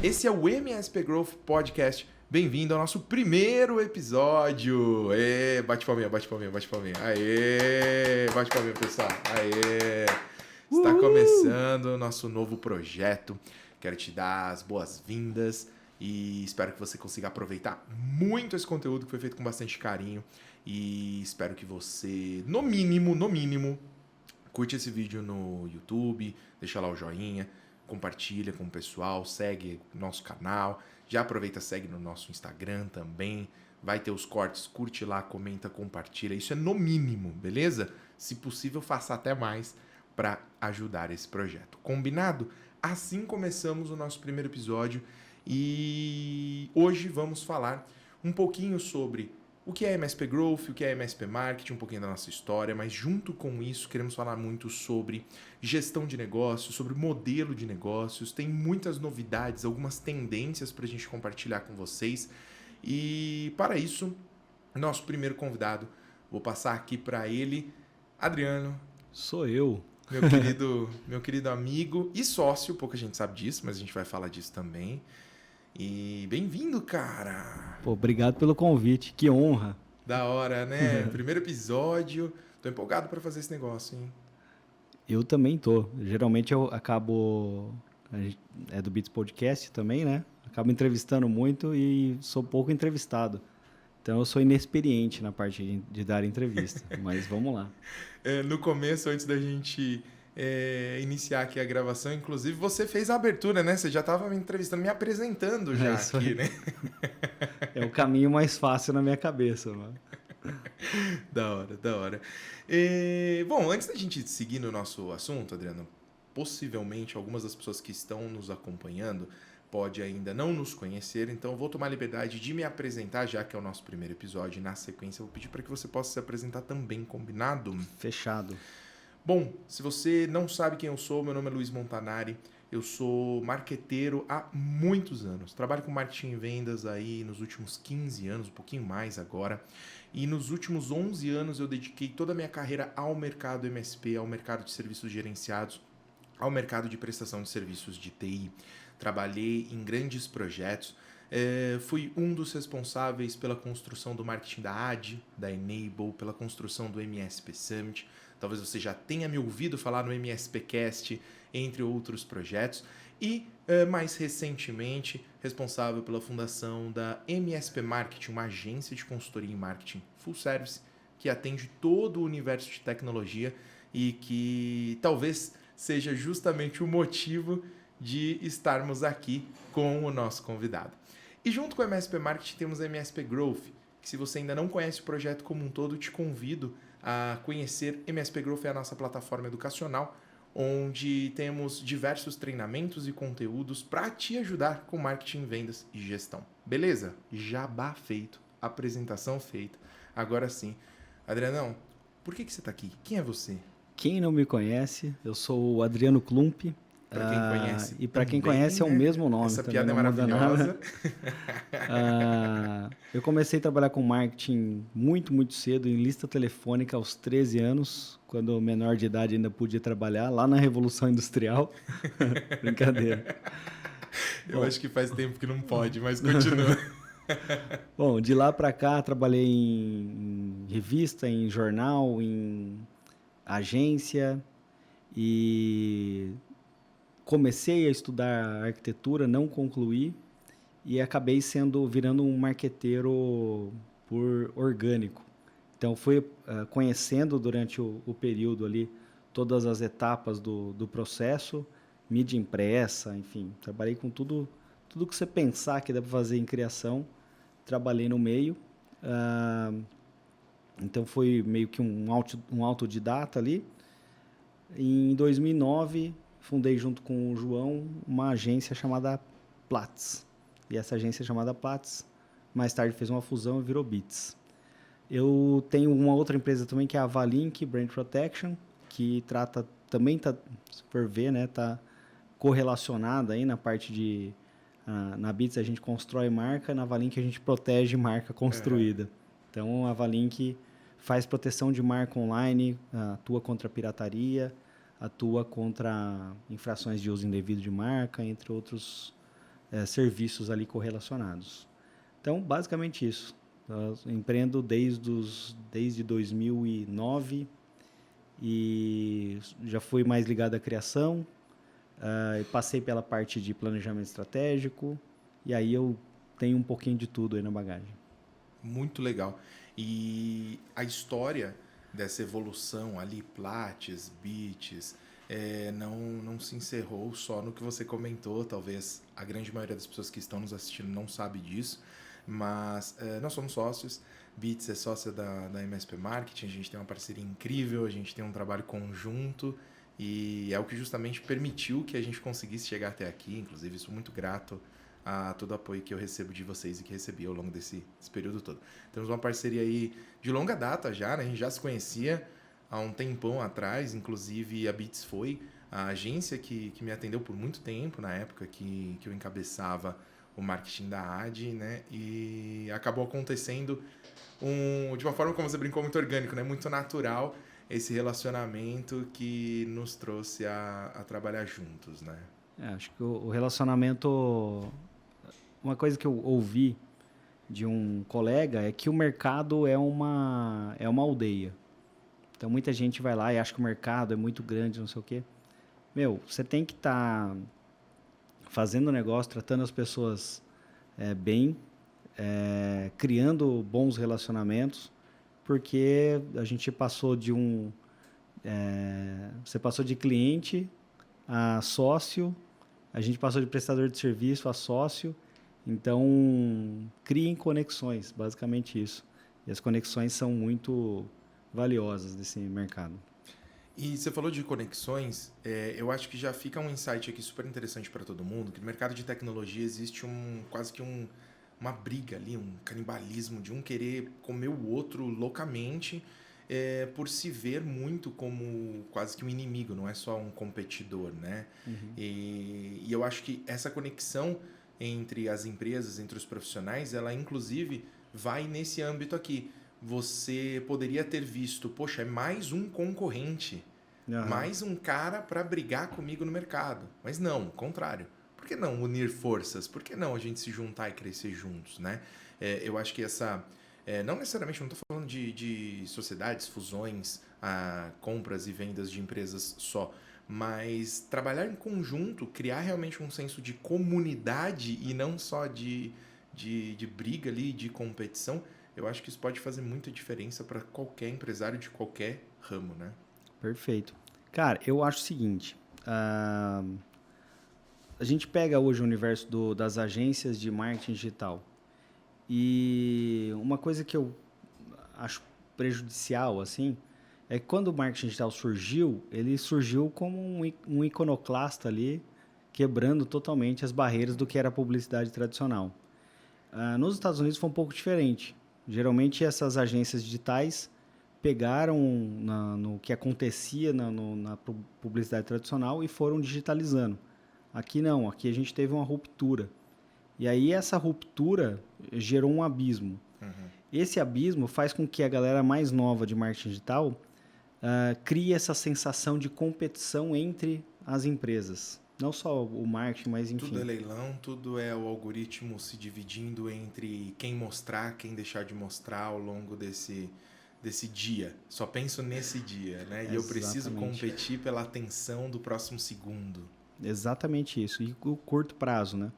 Esse é o MSP Growth Podcast. Bem-vindo ao nosso primeiro episódio. Bate palminha, bate palminha, bate palminha. Aê, bate palminha, pessoal. Aê. Está começando o nosso novo projeto. Quero te dar as boas-vindas e espero que você consiga aproveitar muito esse conteúdo que foi feito com bastante carinho. E espero que você, no mínimo, curte esse vídeo no YouTube, deixa lá o joinha, compartilha com o pessoal, segue nosso canal, já aproveita, segue no nosso Instagram também, vai ter os cortes, curte lá, comenta, compartilha, isso é no mínimo, beleza? Se possível, faça até mais para ajudar esse projeto. Combinado? Assim começamos o nosso primeiro episódio e hoje vamos falar um pouquinho sobre o que é MSP Growth, o que é MSP Marketing, um pouquinho da nossa história, mas junto com isso queremos falar muito sobre gestão de negócios, sobre modelo de negócios, tem muitas novidades, algumas tendências para a gente compartilhar com vocês. E para isso, nosso primeiro convidado, vou passar aqui para ele, Adriano. Sou eu. Meu querido amigo e sócio, pouca gente sabe disso, mas a gente vai falar disso também. E bem-vindo, cara! Pô, obrigado pelo convite, que honra! Da hora, né? Primeiro episódio, tô empolgado para fazer esse negócio, hein? Eu também tô. Geralmente eu acabo... É do Beats Podcast também, né? Acabo entrevistando muito e sou pouco entrevistado. Então eu sou inexperiente na parte de dar entrevista, mas vamos lá. No começo, antes da gente iniciar aqui a gravação, inclusive você fez a abertura, né? Você já estava me entrevistando, me apresentando já aqui, né? É o caminho mais fácil na minha cabeça, mano. Da hora. Bom, antes da gente seguir no nosso assunto, Adriano, possivelmente algumas das pessoas que estão nos acompanhando pode ainda não nos conhecer, então eu vou tomar a liberdade de me apresentar, já que é o nosso primeiro episódio, e na sequência eu vou pedir para que você possa se apresentar também, combinado? Fechado. Bom, se você não sabe quem eu sou, meu nome é Luiz Montanari, eu sou marqueteiro há muitos anos, trabalho com marketing e vendas aí nos últimos 15 anos, um pouquinho mais agora, e nos últimos 11 anos eu dediquei toda a minha carreira ao mercado MSP, ao mercado de serviços gerenciados, ao mercado de prestação de serviços de TI. Trabalhei em grandes projetos, fui um dos responsáveis pela construção do marketing da AD, da Enable, pela construção do MSP Summit. Talvez você já tenha me ouvido falar no MSPcast, entre outros projetos. E, mais recentemente, responsável pela fundação da MSP Marketing, uma agência de consultoria em marketing full service, que atende todo o universo de tecnologia e que talvez seja justamente o motivo de estarmos aqui com o nosso convidado. E junto com o MSP Marketing temos a MSP Growth, que se você ainda não conhece o projeto como um todo, te convido a conhecer. MSP Growth é a nossa plataforma educacional, onde temos diversos treinamentos e conteúdos para te ajudar com marketing, vendas e gestão. Beleza? Jabá feito, apresentação feita. Agora sim. Adrianão, por que você está aqui? Quem é você? Quem não me conhece, eu sou o Adriano Klump. Para quem conhece. E para quem conhece é o mesmo nome. Essa piada é maravilhosa. Eu comecei a trabalhar com marketing muito cedo, em lista telefônica aos 13 anos, quando menor de idade ainda podia trabalhar, lá na Revolução Industrial. Brincadeira. Eu acho que faz tempo que não pode, mas continua. Bom, de lá para cá trabalhei em revista, em jornal, em agência e comecei a estudar arquitetura, não concluí e acabei virando um marqueteiro por orgânico. Então fui conhecendo durante o período ali todas as etapas do processo, mídia impressa, enfim, trabalhei com tudo que você pensar que dá para fazer em criação, trabalhei no meio. Então foi meio que um autodidata ali. Em 2009 fundei junto com o João uma agência chamada Platts. E essa agência chamada Platts, mais tarde fez uma fusão e virou Beats. Eu tenho uma outra empresa também que é a Avalink Brand Protection, que trata, também tá, se for ver, né, tá correlacionada aí na parte de... na Beats a gente constrói marca, na Avalink a gente protege marca construída. Então a Avalink faz proteção de marca online, atua contra a pirataria, atua contra infrações de uso indevido de marca, entre outros serviços ali correlacionados. Então, basicamente isso. Eu empreendo desde 2009 e já fui mais ligado à criação, passei pela parte de planejamento estratégico e aí eu tenho um pouquinho de tudo aí na bagagem. Muito legal. E a história dessa evolução ali, Platts, Bits, não se encerrou só no que você comentou. Talvez a grande maioria das pessoas que estão nos assistindo não sabe disso, mas nós somos sócios. Bits é sócia da MSP Marketing, a gente tem uma parceria incrível, a gente tem um trabalho conjunto e é o que justamente permitiu que a gente conseguisse chegar até aqui. Inclusive, sou muito grato a todo o apoio que eu recebo de vocês e que recebi ao longo desse período todo. Temos uma parceria aí de longa data já, né? A gente já se conhecia há um tempão atrás, inclusive a Bits foi a agência que me atendeu por muito tempo, na época que eu encabeçava o marketing da AD, né? E acabou acontecendo de uma forma, como você brincou, muito orgânico, né? Muito natural, esse relacionamento que nos trouxe a trabalhar juntos, né? Acho que o relacionamento... Uma coisa que eu ouvi de um colega é que o mercado é uma aldeia. Então, muita gente vai lá e acha que o mercado é muito grande, não sei o quê. Meu, você tem que estar fazendo negócio, tratando as pessoas bem, criando bons relacionamentos, porque a gente passou você passou de cliente a sócio, a gente passou de prestador de serviço a sócio. Então, criem conexões, basicamente isso. E as conexões são muito valiosas desse mercado. E você falou de conexões, eu acho que já fica um insight aqui super interessante para todo mundo, que no mercado de tecnologia existe quase que uma briga ali, um canibalismo de um querer comer o outro loucamente, por se ver muito como quase que um inimigo, não é só um competidor, né? Uhum. E eu acho que essa conexão entre as empresas, entre os profissionais, ela inclusive vai nesse âmbito aqui. Você poderia ter visto, poxa, é mais um concorrente, mais um cara para brigar comigo no mercado. Mas não, ao contrário. Por que não unir forças? Por que não a gente se juntar e crescer juntos, né? Eu acho que não necessariamente, não estou falando de sociedades, fusões, compras e vendas de empresas só, mas trabalhar em conjunto, criar realmente um senso de comunidade e não só de briga ali, de competição, eu acho que isso pode fazer muita diferença para qualquer empresário de qualquer ramo, né? Perfeito. Cara, eu acho o seguinte, a gente pega hoje o universo das agências de marketing digital e uma coisa que eu acho prejudicial, assim, é que quando o marketing digital surgiu, ele surgiu como um iconoclasta ali, quebrando totalmente as barreiras do que era a publicidade tradicional. Nos Estados Unidos foi um pouco diferente. Geralmente essas agências digitais pegaram no que acontecia na publicidade tradicional e foram digitalizando. Aqui não, aqui a gente teve uma ruptura. E aí essa ruptura gerou um abismo. Uhum. Esse abismo faz com que a galera mais nova de marketing digital crie essa sensação de competição entre as empresas. Não só o marketing, mas enfim. Tudo é leilão, tudo é o algoritmo se dividindo entre quem mostrar, quem deixar de mostrar ao longo desse dia. Só penso nesse dia, né? E eu preciso competir pela atenção do próximo segundo. Exatamente isso. E o curto prazo, né?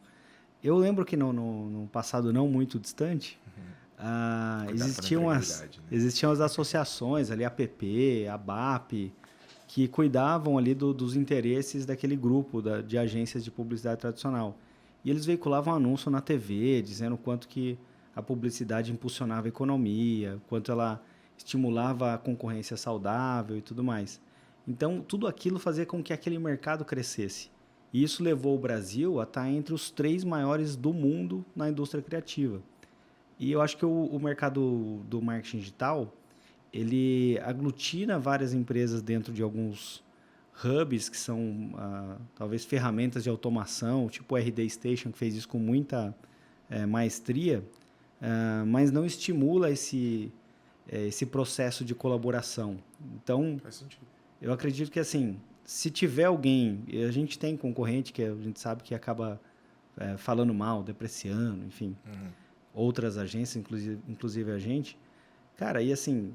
Eu lembro que no passado não muito distante, existiam as associações ali, a APP, a BAP, que cuidavam ali dos interesses daquele grupo de agências de publicidade tradicional. E eles veiculavam anúncio na TV, dizendo o quanto que a publicidade impulsionava a economia, quanto ela estimulava a concorrência saudável e tudo mais. Então, tudo aquilo fazia com que aquele mercado crescesse. E isso levou o Brasil a estar entre os 3 maiores do mundo na indústria criativa. E eu acho que o mercado do marketing digital, ele aglutina várias empresas dentro de alguns hubs, que são talvez ferramentas de automação, tipo o RD Station, que fez isso com muita maestria, mas não estimula esse processo de colaboração. Então, faz sentido. Eu acredito que, assim, se tiver alguém, a gente tem concorrente que a gente sabe que acaba falando mal, depreciando, enfim. Uhum. Outras agências, inclusive a gente. Cara, e assim,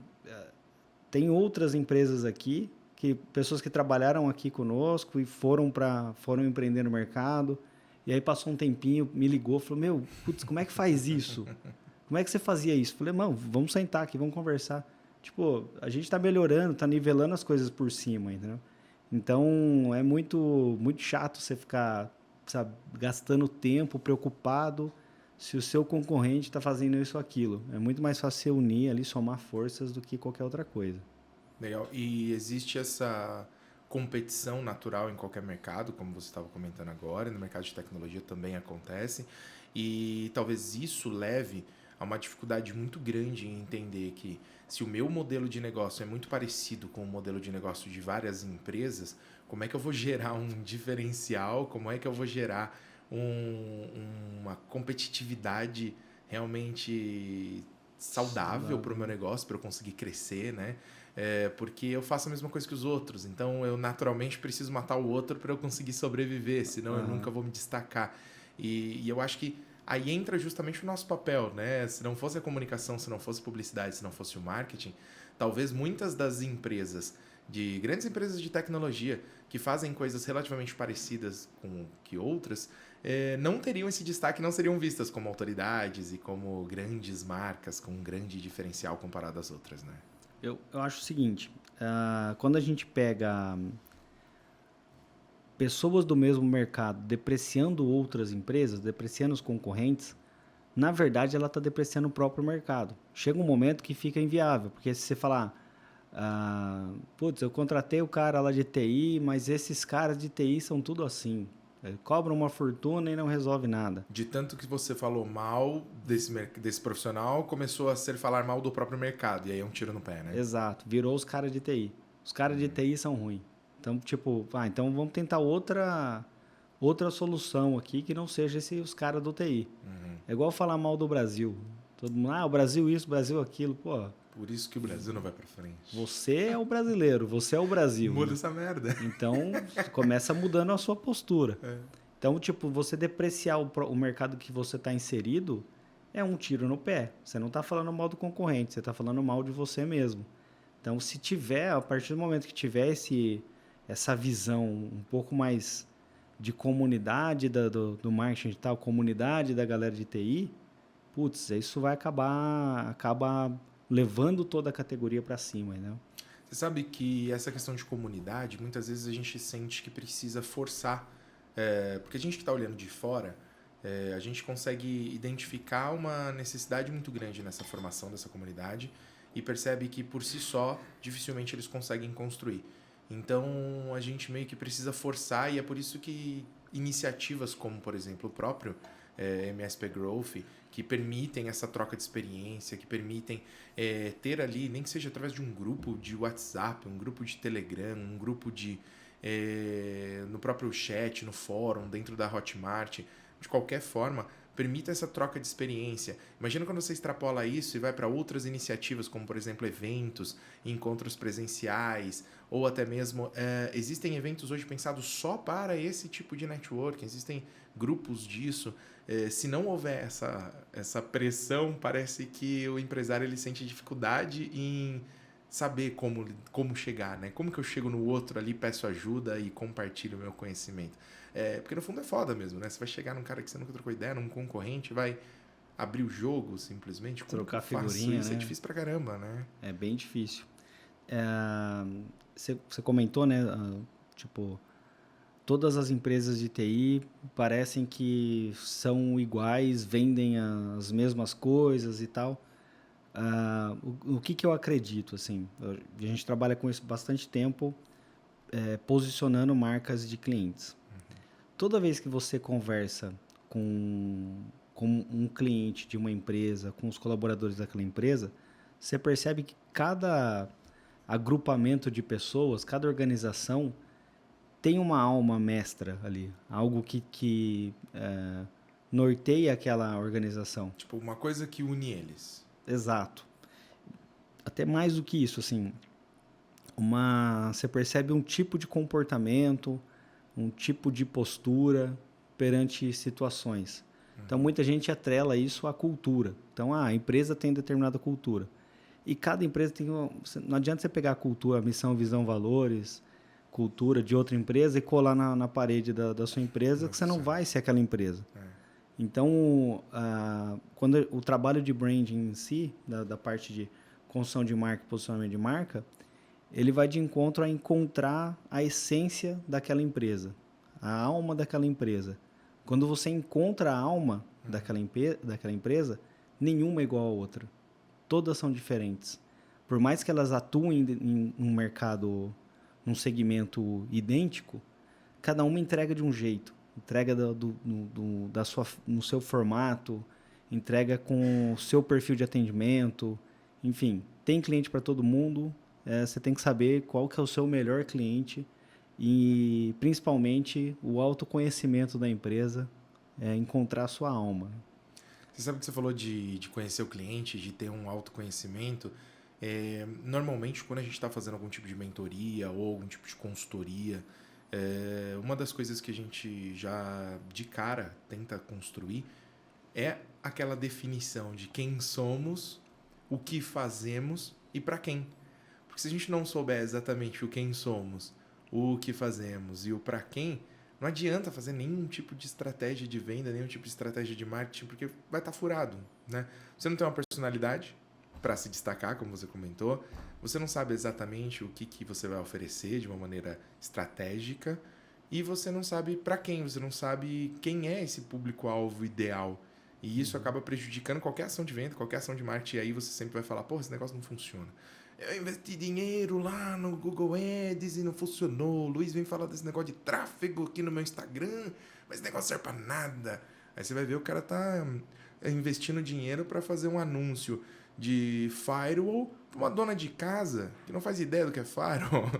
tem outras empresas aqui, pessoas que trabalharam aqui conosco e foram empreender no mercado, e aí passou um tempinho, me ligou, falou, meu, putz, como é que faz isso? Como é que você fazia isso? Falei, mano, vamos sentar aqui, vamos conversar. Tipo, a gente está melhorando, está nivelando as coisas por cima, entendeu? Então, é muito, muito chato você ficar, sabe, gastando tempo, preocupado, se o seu concorrente está fazendo isso ou aquilo. É muito mais fácil você unir ali, somar forças do que qualquer outra coisa. Legal. E existe essa competição natural em qualquer mercado, como você estava comentando agora, e no mercado de tecnologia também acontece. E talvez isso leve a uma dificuldade muito grande em entender que se o meu modelo de negócio é muito parecido com o modelo de negócio de várias empresas, como é que eu vou gerar um diferencial? Como é que eu vou gerar uma competitividade realmente saudável para o meu negócio, para eu conseguir crescer, né? Porque eu faço a mesma coisa que os outros, então eu naturalmente preciso matar o outro para eu conseguir sobreviver, senão eu nunca vou me destacar. E eu acho que aí entra justamente o nosso papel, né? Se não fosse a comunicação, se não fosse publicidade, se não fosse o marketing, talvez muitas das empresas, grandes empresas de tecnologia, que fazem coisas relativamente parecidas com que outras, não teriam esse destaque, não seriam vistas como autoridades e como grandes marcas com um grande diferencial comparado às outras, né? Eu acho o seguinte, quando a gente pega pessoas do mesmo mercado depreciando outras empresas, depreciando os concorrentes, na verdade ela está depreciando o próprio mercado. Chega um momento que fica inviável, porque se você falar, putz, eu contratei o cara lá de TI, mas esses caras de TI são tudo assim. Cobram uma fortuna e não resolve nada. De tanto que você falou mal desse profissional, começou a ser falar mal do próprio mercado, e aí é um tiro no pé, né? Exato, virou os caras de TI. Os caras de TI são ruins. Então, tipo, então vamos tentar outra solução aqui que não seja os caras do TI. É igual falar mal do Brasil. Todo mundo, o Brasil isso, o Brasil aquilo. Pô, por isso que o Brasil não vai pra frente. Você é o brasileiro, você é o Brasil. Muda essa merda. Então, começa mudando a sua postura. Então, tipo, você depreciar o mercado que você está inserido é um tiro no pé. Você não está falando mal do concorrente, você está falando mal de você mesmo. Então, se tiver, a partir do momento que tiver essa visão um pouco mais de comunidade do marketing digital, comunidade da galera de TI, putz, isso vai acaba levando toda a categoria para cima, né? Você sabe que essa questão de comunidade, muitas vezes a gente sente que precisa forçar, porque a gente que está olhando de fora, a gente consegue identificar uma necessidade muito grande nessa formação dessa comunidade e percebe que por si só, dificilmente eles conseguem construir. Então, a gente meio que precisa forçar e é por isso que iniciativas como, por exemplo, o próprio MSP Growth, que permitem essa troca de experiência, que permitem ter ali, nem que seja através de um grupo de WhatsApp, um grupo de Telegram, um grupo no próprio chat, no fórum, dentro da Hotmart, de qualquer forma, permita essa troca de experiência. Imagina quando você extrapola isso e vai para outras iniciativas, como, por exemplo, eventos, encontros presenciais, ou até mesmo... existem eventos hoje pensados só para esse tipo de networking, existem grupos disso. Se não houver essa pressão, parece que o empresário ele sente dificuldade em saber como chegar, né? Como que eu chego no outro ali, peço ajuda e compartilho o meu conhecimento. Porque no fundo é foda mesmo, né? Você vai chegar num cara que você nunca trocou ideia, num concorrente, vai abrir o jogo simplesmente. Trocar figurinha, isso? né? É difícil pra caramba, né? É bem difícil. Você comentou, né? Tipo, todas as empresas de TI parecem que são iguais, vendem as mesmas coisas e tal. O que eu acredito, assim? A gente trabalha com isso bastante tempo, posicionando marcas de clientes. Toda vez que você conversa com um cliente de uma empresa, com os colaboradores daquela empresa, você percebe que cada agrupamento de pessoas, cada organização tem uma alma mestra ali, algo que norteia aquela organização. Tipo, uma coisa que une eles. Exato. Até mais do que isso, assim, você percebe um tipo de comportamento, um tipo de postura, perante situações. Então, muita gente atrela isso à cultura. Então, a empresa tem determinada cultura. E cada empresa tem não adianta você pegar a cultura, a missão, visão, valores, cultura de outra empresa e colar na parede da sua empresa, que você não vai ser aquela empresa. Então, quando o trabalho de branding em si, da parte de construção de marca e posicionamento de marca, ele vai de encontro a encontrar a essência daquela empresa, a alma daquela empresa. Quando você encontra a alma daquela empresa, nenhuma é igual à outra. Todas são diferentes. Por mais que elas atuem em um mercado, num segmento idêntico, cada uma entrega de um jeito. Entrega no seu formato, entrega com o seu perfil de atendimento. Enfim, tem cliente para todo mundo. Você tem que saber qual que é o seu melhor cliente e, principalmente, o autoconhecimento da empresa, encontrar a sua alma. Você sabe que você falou de conhecer o cliente, de ter um autoconhecimento. Normalmente, quando a gente está fazendo algum tipo de mentoria ou algum tipo de consultoria, uma das coisas que a gente já de cara tenta construir é aquela definição de quem somos, o que fazemos e para quem. Porque se a gente não souber exatamente o quem somos, o que fazemos e o para quem, não adianta fazer nenhum tipo de estratégia de venda, nenhum tipo de estratégia de marketing, porque vai estar furado, né? Você não tem uma personalidade para se destacar, como você comentou. Você não sabe exatamente o que você vai oferecer de uma maneira estratégica e você não sabe para quem, você não sabe quem é esse público-alvo ideal. E isso acaba prejudicando qualquer ação de venda, qualquer ação de marketing. E aí você sempre vai falar, pô, esse negócio não funciona. Eu investi dinheiro lá no Google Ads e não funcionou. O Luiz vem falar desse negócio de tráfego aqui no meu Instagram, mas esse negócio serve pra nada. Aí você vai ver o cara tá investindo dinheiro para fazer um anúncio de firewall para uma dona de casa que não faz ideia do que é firewall,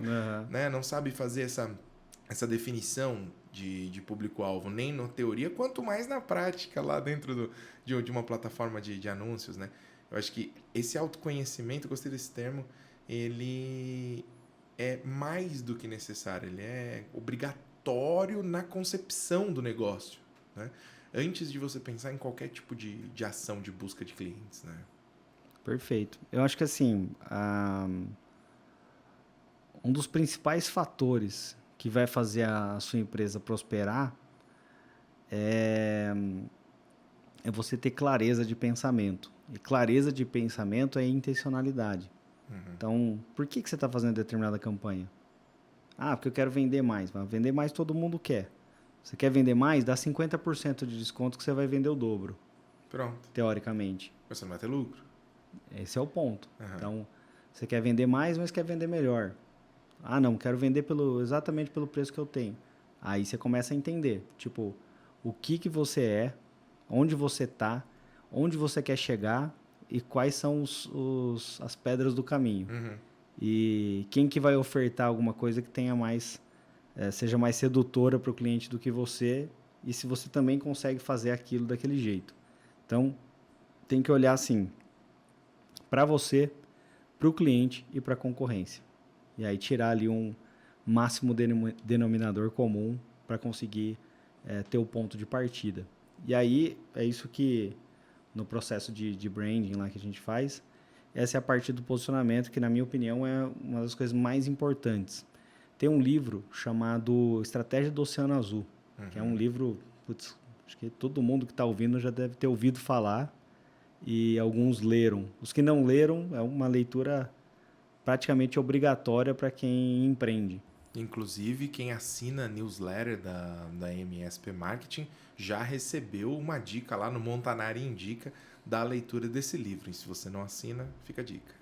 né? Não sabe fazer essa definição de público-alvo, nem na teoria, quanto mais na prática lá dentro de uma plataforma de anúncios, né? Eu acho que esse autoconhecimento, eu gostei desse termo, ele é mais do que necessário, ele é obrigatório na concepção do negócio, né? Antes de você pensar em qualquer tipo de ação de busca de clientes, né? Perfeito. Eu acho que assim, um dos principais fatores que vai fazer a sua empresa prosperar é você ter clareza de pensamento. E clareza de pensamento é intencionalidade. Então, por que você está fazendo determinada campanha? Porque eu quero vender mais. Mas vender mais todo mundo quer. Você quer vender mais? Dá 50% de desconto que você vai vender o dobro. Pronto. Teoricamente. Mas você não vai ter lucro. Esse é o ponto. Então, você quer vender mais, mas quer vender melhor. Não, quero vender exatamente pelo preço que eu tenho. Aí você começa a entender, tipo, o que você é, onde você está, onde você quer chegar e quais são as pedras do caminho. E quem que vai ofertar alguma coisa que tenha mais, seja mais sedutora para o cliente do que você e se você também consegue fazer aquilo daquele jeito. Então, tem que olhar assim, para você, para o cliente e para a concorrência. E aí tirar ali um máximo denominador comum para conseguir ter o ponto de partida. E aí é isso que no processo de branding lá que a gente faz, essa é a parte do posicionamento que, na minha opinião, é uma das coisas mais importantes. Tem um livro chamado Estratégia do Oceano Azul, que é um livro, acho que todo mundo que está ouvindo já deve ter ouvido falar e alguns leram. Os que não leram, é uma leitura praticamente obrigatória para quem empreende. Inclusive, quem assina a newsletter da MSP Marketing já recebeu uma dica lá no Montanari Indica da leitura desse livro. E se você não assina, fica a dica.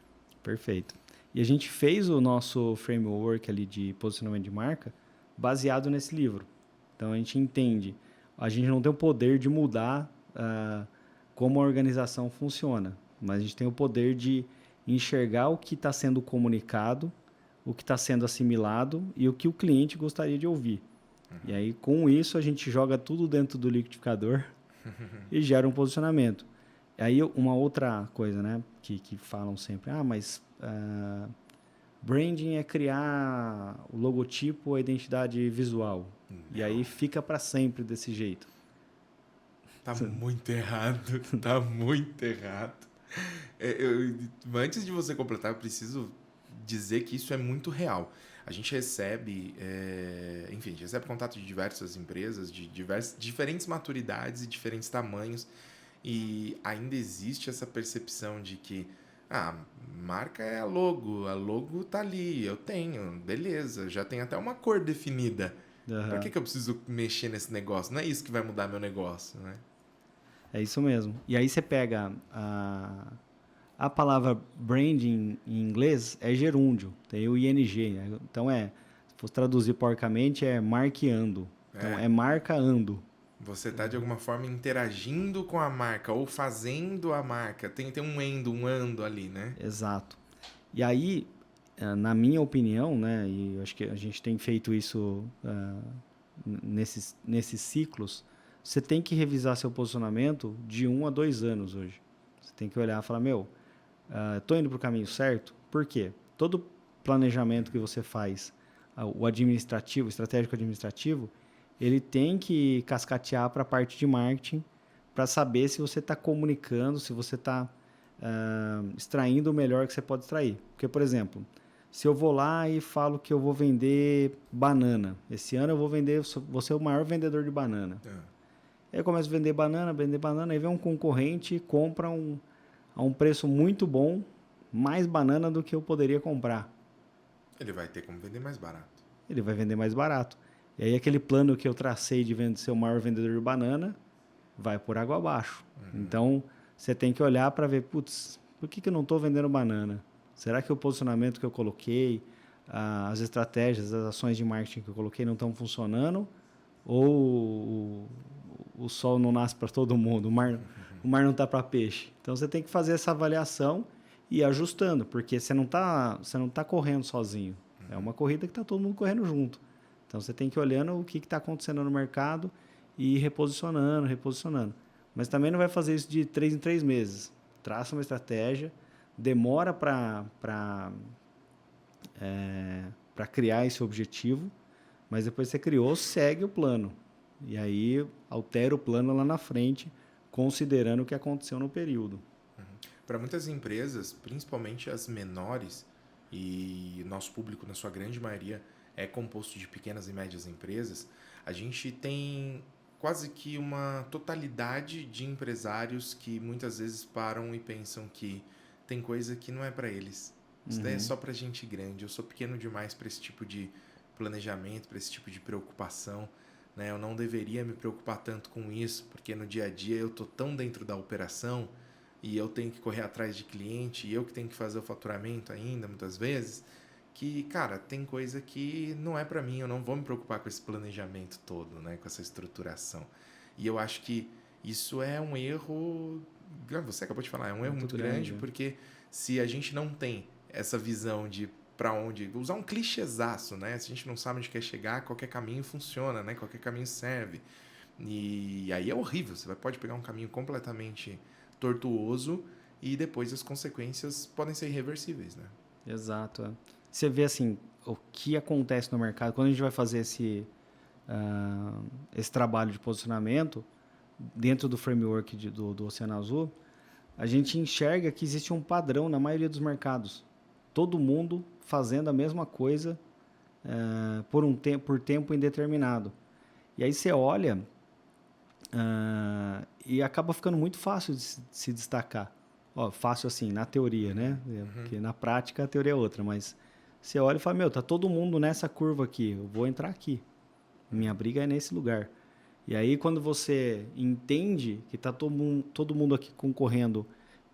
Perfeito. E a gente fez o nosso framework ali de posicionamento de marca baseado nesse livro. Então, a gente entende. A gente não tem o poder de mudar como a organização funciona, mas a gente tem o poder de enxergar o que está sendo comunicado, o que está sendo assimilado e o que o cliente gostaria de ouvir. E aí, com isso, a gente joga tudo dentro do liquidificador e gera um posicionamento. E aí, uma outra coisa, né, que falam sempre, mas branding é criar o logotipo, a identidade visual. E aí fica para sempre desse jeito. Tá muito errado. Tá muito errado. Antes de você completar, eu preciso dizer que isso é muito real. A gente recebe, enfim, a gente recebe contato de diversas empresas, de diferentes maturidades e diferentes tamanhos, e ainda existe essa percepção de que a marca é a logo tá ali, eu tenho, beleza, já tem até uma cor definida. Pra que eu preciso mexer nesse negócio? Não é isso que vai mudar meu negócio, né? É isso mesmo. E aí você pega a palavra branding em inglês é gerúndio, tem o ing, né? Então se fosse traduzir porcamente, é marqueando. Então é marcaando. Você tá de alguma forma interagindo com a marca ou fazendo a marca. Tem um ando ali, né? Exato. E aí, na minha opinião, né, e eu acho que a gente tem feito isso nesses ciclos, você tem que revisar seu posicionamento de 1 a 2 anos hoje. Você tem que olhar e falar, estou indo para o caminho certo? Por quê? Todo planejamento que você faz, o administrativo, o estratégico administrativo, ele tem que cascatear para a parte de marketing para saber se você está comunicando, se você está extraindo o melhor que você pode extrair. Porque, por exemplo, se eu vou lá e falo que eu vou vender banana, esse ano eu vou ser o maior vendedor de banana. Aí eu começo a vender banana, aí vem um concorrente e compra a um preço muito bom, mais banana do que eu poderia comprar. Ele vai ter como vender mais barato. Ele vai vender mais barato. E aí aquele plano que eu tracei de ser o maior vendedor de banana vai por água abaixo. Então, você tem que olhar para ver, putz, por que eu não estou vendendo banana? Será que o posicionamento que eu coloquei, as estratégias, as ações de marketing que eu coloquei não estão funcionando? Ou o sol não nasce para todo mundo, o mar não está para peixe? Então, você tem que fazer essa avaliação e ir ajustando, porque você não tá correndo sozinho. É uma corrida que está todo mundo correndo junto. Então, você tem que ir olhando o que está acontecendo no mercado e ir reposicionando. Mas também não vai fazer isso de 3 em 3 meses. Traça uma estratégia, demora para criar esse objetivo, mas depois que você criou, segue o plano. E aí, altera o plano lá na frente, considerando o que aconteceu no período. Para muitas empresas, principalmente as menores, e nosso público, na sua grande maioria, é composto de pequenas e médias empresas, a gente tem quase que uma totalidade de empresários que muitas vezes param e pensam que tem coisa que não é para eles. Isso daí é só para gente grande. Eu sou pequeno demais para esse tipo de planejamento, para esse tipo de preocupação. Né? Eu não deveria me preocupar tanto com isso, porque no dia a dia eu tô tão dentro da operação e eu tenho que correr atrás de cliente e eu que tenho que fazer o faturamento ainda, muitas vezes, que, cara, tem coisa que não é para mim, eu não vou me preocupar com esse planejamento todo, né, com essa estruturação. E eu acho que isso é um erro, você acabou de falar, é um erro muito grande, porque se a gente não tem essa visão de para onde, usar um clichêzaço, né, se a gente não sabe onde quer chegar, qualquer caminho funciona, né, qualquer caminho serve. E aí é horrível, você pode pegar um caminho completamente tortuoso e depois as consequências podem ser irreversíveis, né? Exato. Você vê assim, o que acontece no mercado, quando a gente vai fazer esse trabalho de posicionamento dentro do framework do Oceano Azul, a gente enxerga que existe um padrão na maioria dos mercados. Todo mundo fazendo a mesma coisa por tempo indeterminado. E aí você olha e acaba ficando muito fácil de se destacar. Fácil assim, na teoria, né? Porque na prática a teoria é outra, mas você olha e fala, tá todo mundo nessa curva aqui, eu vou entrar aqui. Minha briga é nesse lugar. E aí quando você entende que está todo mundo aqui concorrendo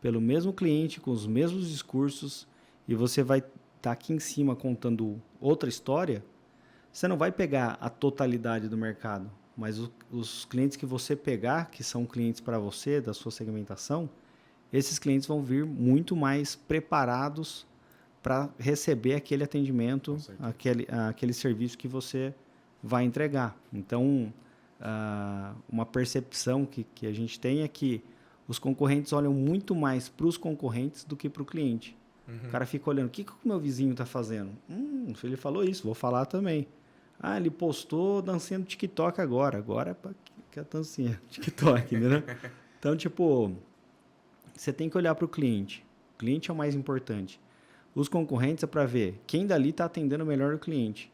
pelo mesmo cliente, com os mesmos discursos, e você vai estar aqui em cima contando outra história, você não vai pegar a totalidade do mercado, mas os clientes que você pegar, que são clientes para você, da sua segmentação, esses clientes vão vir muito mais preparados para receber aquele atendimento, aquele serviço que você vai entregar. Então, uma percepção que a gente tem é que os concorrentes olham muito mais para os concorrentes do que para o cliente. O cara fica olhando, o que o meu vizinho está fazendo? Se ele falou isso, vou falar também. Ele postou dançando TikTok agora. Agora que é a dancinha, TikTok, né? Então, tipo, você tem que olhar para o cliente. O cliente é o mais importante. Os concorrentes é para ver quem dali está atendendo melhor o cliente.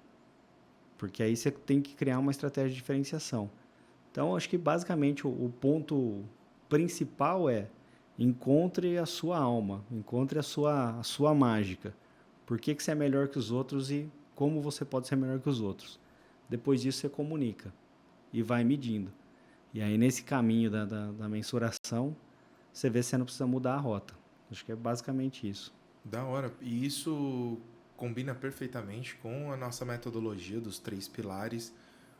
Porque aí você tem que criar uma estratégia de diferenciação. Então, acho que basicamente o ponto principal é encontre a sua alma, encontre a sua mágica. Por que você é melhor que os outros e como você pode ser melhor que os outros. Depois disso, você comunica e vai medindo. E aí, nesse caminho da mensuração, você vê se você não precisa mudar a rota. Acho que é basicamente isso. Da hora. E isso combina perfeitamente com a nossa metodologia dos 3 pilares,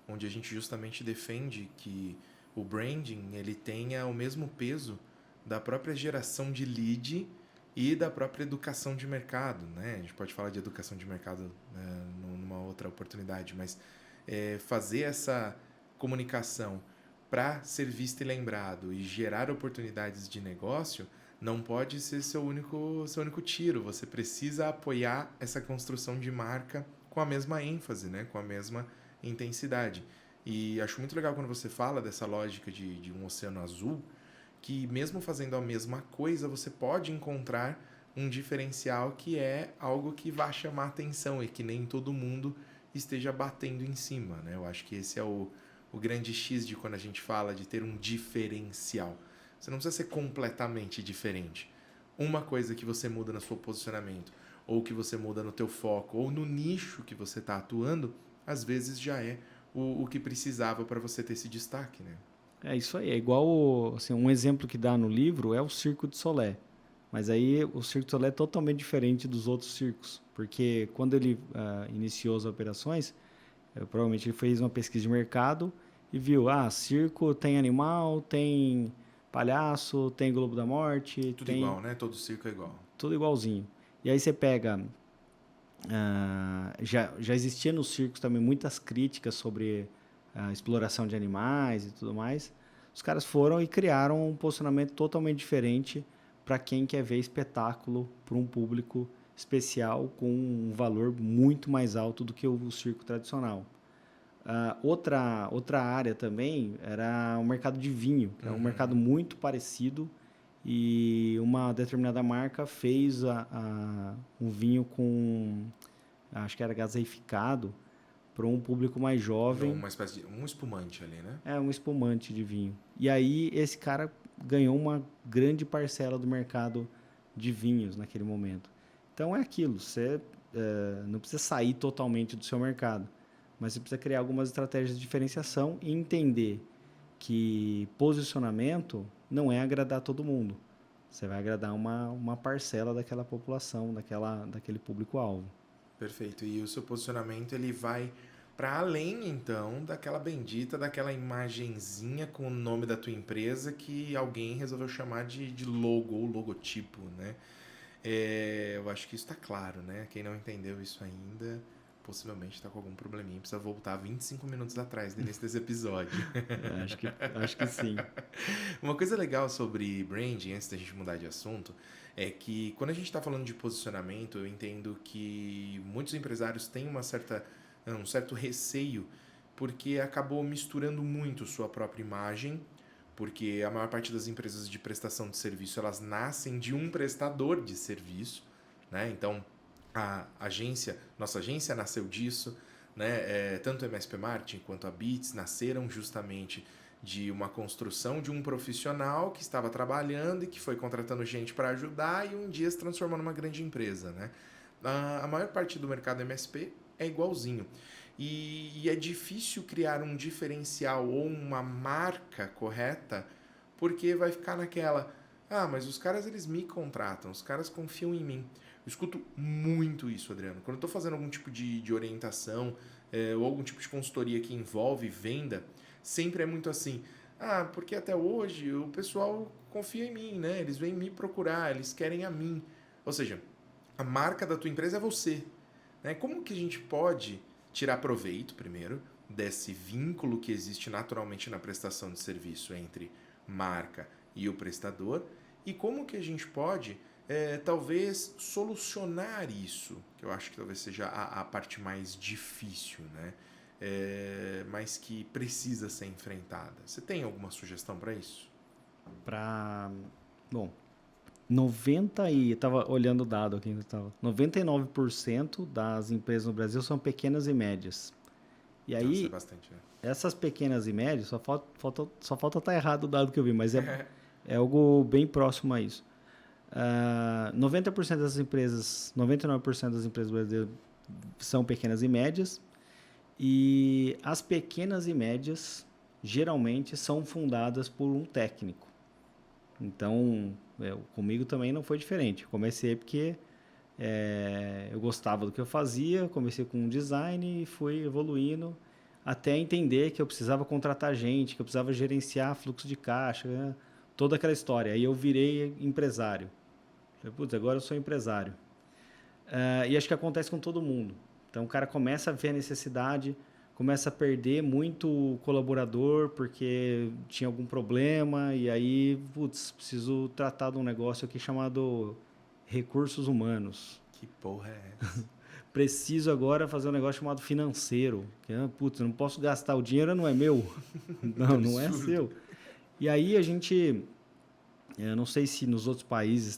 onde a gente justamente defende que o branding ele tenha o mesmo peso da própria geração de lead e da própria educação de mercado, né? A gente pode falar de educação de mercado, né, numa outra oportunidade, mas fazer essa comunicação para ser visto e lembrado e gerar oportunidades de negócio não pode ser seu único tiro. Você precisa apoiar essa construção de marca com a mesma ênfase, né? Com a mesma intensidade. E acho muito legal quando você fala dessa lógica de um oceano azul, que mesmo fazendo a mesma coisa, você pode encontrar um diferencial que é algo que vai chamar atenção e que nem todo mundo esteja batendo em cima, né? Eu acho que esse é o grande X de quando a gente fala de ter um diferencial. Você não precisa ser completamente diferente. Uma coisa que você muda no seu posicionamento, ou que você muda no teu foco, ou no nicho que você está atuando, às vezes já é o que precisava para você ter esse destaque, né? É isso aí. É igual, assim, um exemplo que dá no livro é o Circo de Solé. Mas aí o Circo de Solé é totalmente diferente dos outros circos. Porque quando ele iniciou as operações, provavelmente ele fez uma pesquisa de mercado e viu, circo tem animal, tem palhaço, tem Globo da Morte, Tudo tem igual, né? Todo circo é igual. tudo igualzinho. E aí você pega... já existia nos circos também muitas críticas sobre a exploração de animais e tudo mais. Os caras foram e criaram um posicionamento totalmente diferente para quem quer ver espetáculo para um público especial com um valor muito mais alto do que o circo tradicional. Outra área também era o mercado de vinho, que é um mercado muito parecido, e uma determinada marca fez um vinho com, acho que era gaseificado, para um público mais jovem. Uma espécie de um espumante ali, né? É um espumante de vinho. E aí esse cara ganhou uma grande parcela do mercado de vinhos naquele momento. Então é aquilo, você não precisa sair totalmente do seu mercado, mas você precisa criar algumas estratégias de diferenciação e entender que posicionamento não é agradar todo mundo. Você vai agradar uma parcela daquela população, daquele público-alvo. Perfeito. E o seu posicionamento ele vai para além, então, daquela imagenzinha com o nome da tua empresa que alguém resolveu chamar de logo ou logotipo, né? Eu acho que isso está claro, né? Quem não entendeu isso ainda, possivelmente está com algum probleminha. Precisa voltar 25 minutos atrás do início desse episódio. Acho que sim. Uma coisa legal sobre branding, antes da gente mudar de assunto, é que quando a gente está falando de posicionamento, eu entendo que muitos empresários têm um certo receio, porque acabou misturando muito sua própria imagem, porque a maior parte das empresas de prestação de serviço, elas nascem de um prestador de serviço, né? Então, nossa agência nasceu disso, né? Tanto a MSP Marketing quanto a Beats nasceram justamente de uma construção de um profissional que estava trabalhando e que foi contratando gente para ajudar e um dia se transformou numa grande empresa, né? A maior parte do mercado MSP é igualzinho. E é difícil criar um diferencial ou uma marca correta, porque vai ficar naquela... mas os caras eles me contratam, os caras confiam em mim. Eu escuto muito isso, Adriano. Quando eu estou fazendo algum tipo de orientação ou algum tipo de consultoria que envolve venda, sempre é muito assim, porque até hoje o pessoal confia em mim, né? Eles vêm me procurar, eles querem a mim. Ou seja, a marca da tua empresa é você, né? Como que a gente pode tirar proveito, primeiro, desse vínculo que existe naturalmente na prestação de serviço entre marca e o prestador, e como que a gente pode, talvez, solucionar isso, que eu acho que talvez seja a parte mais difícil, né? mas que precisa ser enfrentada. Você tem alguma sugestão para isso? Bom, eu estava olhando o dado aqui, 99% das empresas no Brasil são pequenas e médias. E Nossa, aí, é bastante, né? essas pequenas e médias, só falta estar errado o dado que eu vi, mas é algo bem próximo a isso. 90% das empresas, 99% das empresas brasileiras são pequenas e médias, e as pequenas e médias geralmente são fundadas por um técnico. Então, comigo também não foi diferente. Comecei porque eu gostava do que eu fazia, comecei com design e fui evoluindo até entender que eu precisava contratar gente, que eu precisava gerenciar fluxo de caixa, né? Toda aquela história. Aí eu virei empresário. Falei, putz, agora eu sou empresário. E acho que acontece com todo mundo. Então o cara começa a ver a necessidade, começa a perder muito colaborador porque tinha algum problema e aí, putz, preciso tratar de um negócio aqui chamado recursos humanos. Que porra é essa? Preciso agora fazer um negócio chamado financeiro. Que, putz, não posso gastar, o dinheiro não é meu. Não é seu. E aí a gente, eu não sei se nos outros países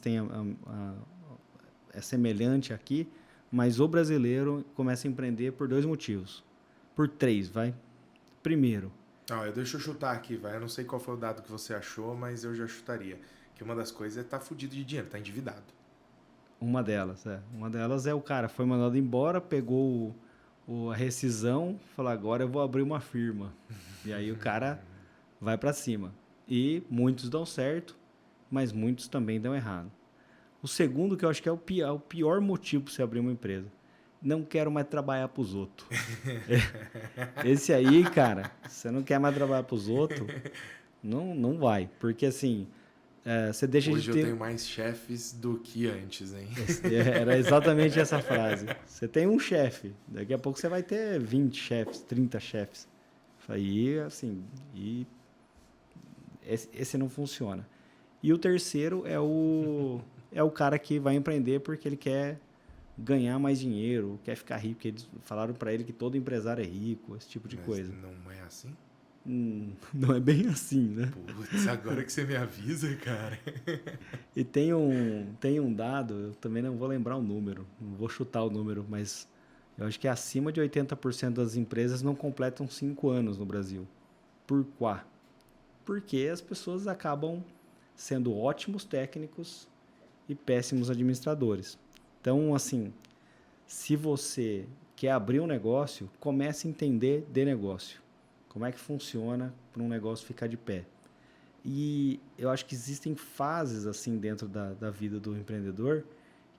é semelhante aqui, mas o brasileiro começa a empreender por 2 motivos. Por 3, vai. Primeiro. Deixa eu chutar aqui, vai. Eu não sei qual foi o dado que você achou, mas eu já chutaria. Que uma das coisas é estar fudido de dinheiro, tá endividado. Uma delas é o cara foi mandado embora, pegou a rescisão, falou, agora eu vou abrir uma firma. E aí o cara vai para cima. E muitos dão certo, mas muitos também dão errado. O segundo, que eu acho que é o pior motivo para você abrir uma empresa. Não quero mais trabalhar para os outros. Esse aí, cara, você não quer mais trabalhar para os outros, não vai. Porque assim, você deixa Hoje de ter... eu tenho mais chefes do que antes, hein? Era exatamente essa frase. Você tem um chefe, daqui a pouco você vai ter 20 chefes, 30 chefes. Aí, assim, esse não funciona. E o terceiro é o cara que vai empreender porque ele quer ganhar mais dinheiro, quer ficar rico, porque eles falaram para ele que todo empresário é rico, esse tipo de coisa. Não é assim? Não é bem assim, né? Putz, agora que você me avisa, cara. E tem um dado, eu também não vou lembrar o número, não vou chutar o número, mas eu acho que acima de 80% das empresas não completam 5 anos no Brasil. Por quê? Porque as pessoas acabam sendo ótimos técnicos e péssimos administradores. Então, assim, se você quer abrir um negócio, comece a entender de negócio. Como é que funciona para um negócio ficar de pé. E eu acho que existem fases assim dentro da vida do empreendedor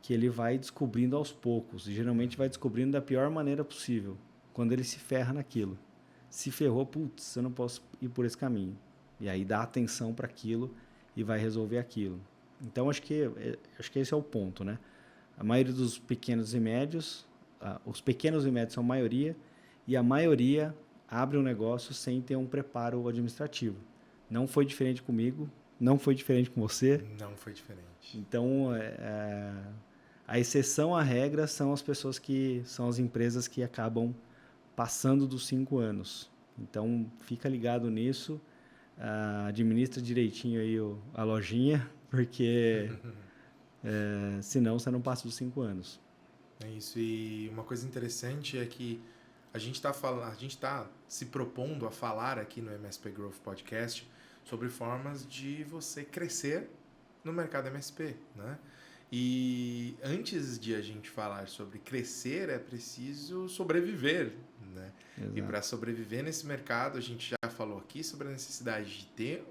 que ele vai descobrindo aos poucos. E geralmente vai descobrindo da pior maneira possível, quando ele se ferra naquilo. Se ferrou, putz, eu não posso ir por esse caminho. E aí dá atenção para aquilo e vai resolver aquilo. Então, acho que esse é o ponto, né? A maioria dos pequenos e médios, os pequenos e médios são a maioria, e a maioria abre um negócio sem ter um preparo administrativo. Não foi diferente comigo, não foi diferente com você. Não foi diferente. Então, a exceção à regra são são as empresas que acabam passando dos 5 anos. Então, fica ligado nisso, administra direitinho aí a lojinha, porque senão você não passa dos 5 anos. É isso, e uma coisa interessante é que a gente está se propondo a falar aqui no MSP Growth Podcast sobre formas de você crescer no mercado MSP, né? E antes de a gente falar sobre crescer, é preciso sobreviver, né? Exato. E para sobreviver nesse mercado, a gente já falou aqui sobre a necessidade de ter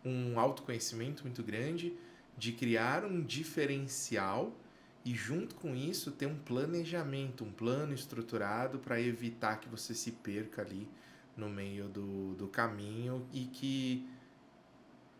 um autoconhecimento muito grande, de criar um diferencial e junto com isso ter um planejamento, um plano estruturado para evitar que você se perca ali no meio do caminho e que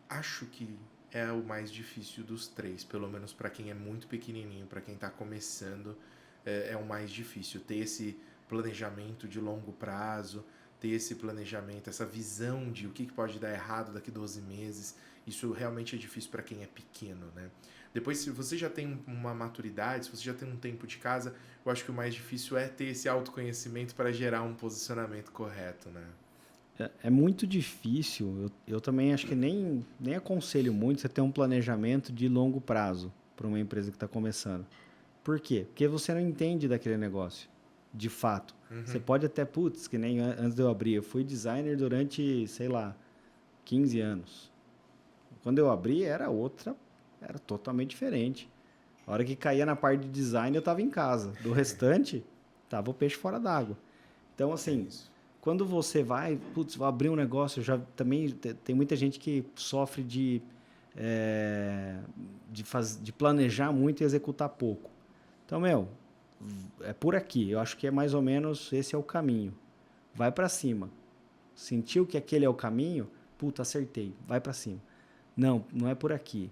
acho que é o mais difícil dos 3, pelo menos para quem é muito pequenininho, para quem está começando, é o mais difícil. Ter esse planejamento de longo prazo, ter esse planejamento, essa visão de o que pode dar errado daqui 12 meses. Isso realmente é difícil para quem é pequeno, né? Depois, se você já tem uma maturidade, se você já tem um tempo de casa, eu acho que o mais difícil é ter esse autoconhecimento para gerar um posicionamento correto, né? É muito difícil. Eu também acho que nem aconselho muito você ter um planejamento de longo prazo para uma empresa que está começando. Por quê? Porque você não entende daquele negócio, de fato. Você pode até, putz, que nem antes de eu abrir, eu fui designer durante, sei lá, 15 anos. Quando eu abri, era totalmente diferente. A hora que caía na parte de design, eu estava em casa. Do restante, tava o peixe fora d'água. Então, assim, quando você vai, putz, vou abrir um negócio, também tem muita gente que sofre de planejar muito e executar pouco. Então, é por aqui. Eu acho que é mais ou menos esse é o caminho. Vai para cima. Sentiu que aquele é o caminho? Puta, acertei. Vai para cima. Não, não é por aqui.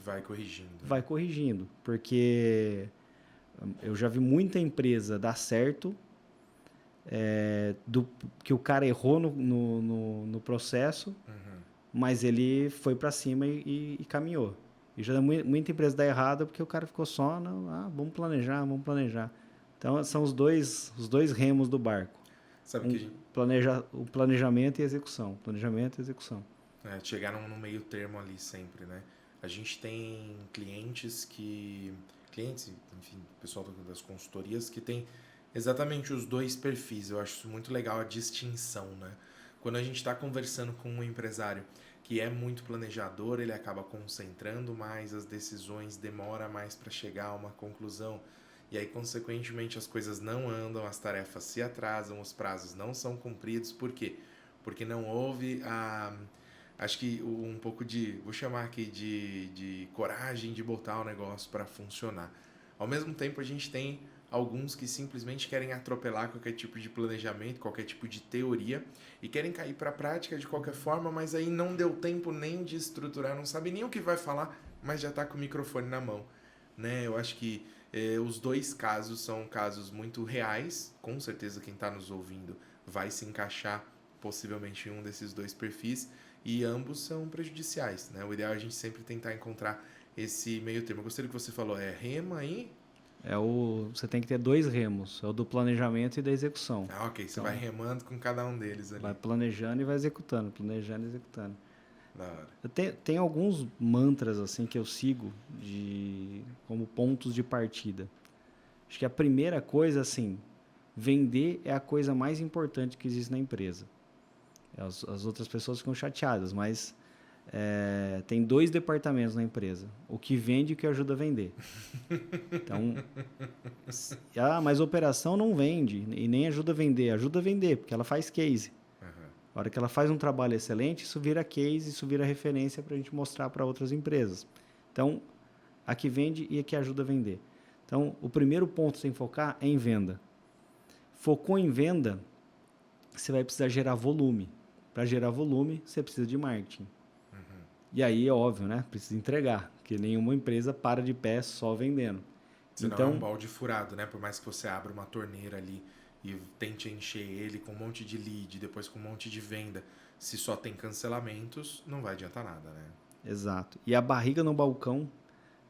Vai corrigindo. Vai corrigindo, porque eu já vi muita empresa dar certo, que o cara errou no processo, mas ele foi para cima e caminhou. E já muita empresa dá errado porque o cara ficou só, vamos planejar. Então, são os dois remos do barco. Sabe o planejamento e execução. Planejamento e execução. Chegar num meio termo ali sempre, né? A gente tem clientes, enfim, pessoal das consultorias que tem exatamente os dois perfis. Eu acho isso muito legal, a distinção, né? Quando a gente está conversando com um empresário que é muito planejador, ele acaba concentrando mais, as decisões demora mais para chegar a uma conclusão. E aí, consequentemente, as coisas não andam, as tarefas se atrasam, os prazos não são cumpridos. Por quê? Porque não houve acho que um pouco vou chamar aqui de coragem de botar o negócio para funcionar. Ao mesmo tempo, a gente tem alguns que simplesmente querem atropelar qualquer tipo de planejamento, qualquer tipo de teoria e querem cair para a prática de qualquer forma, mas aí não deu tempo nem de estruturar, não sabe nem o que vai falar, mas já está com o microfone na mão, né? Eu acho que os dois casos são casos muito reais, com certeza quem está nos ouvindo vai se encaixar possivelmente em um desses dois perfis, e ambos são prejudiciais, né? O ideal é a gente sempre tentar encontrar esse meio termo. Eu gostei do que você falou, rema aí? Você tem que ter dois remos, é o do planejamento e da execução. Ok, você vai remando com cada um deles ali. Vai planejando e vai executando, planejando e executando. Da hora. Eu tenho alguns mantras assim que eu sigo como pontos de partida. Acho que a primeira coisa, assim, vender é a coisa mais importante que existe na empresa. As outras pessoas ficam chateadas, mas tem dois departamentos na empresa. O que vende e o que ajuda a vender. Então, mas a operação não vende e nem ajuda a vender, porque ela faz case. A hora que ela faz um trabalho excelente, isso vira case, isso vira referência para a gente mostrar para outras empresas. Então, a que vende e a que ajuda a vender. Então, o primeiro ponto sem focar é em venda. Focou em venda, você vai precisar gerar volume. Para gerar volume, você precisa de marketing. E aí é óbvio, né? Precisa entregar, porque nenhuma empresa para de pé só vendendo. Senão então, é um balde furado, né? Por mais que você abra uma torneira ali e tente encher ele com um monte de lead, depois com um monte de venda, se só tem cancelamentos, não vai adiantar nada, né? Exato. E a barriga no balcão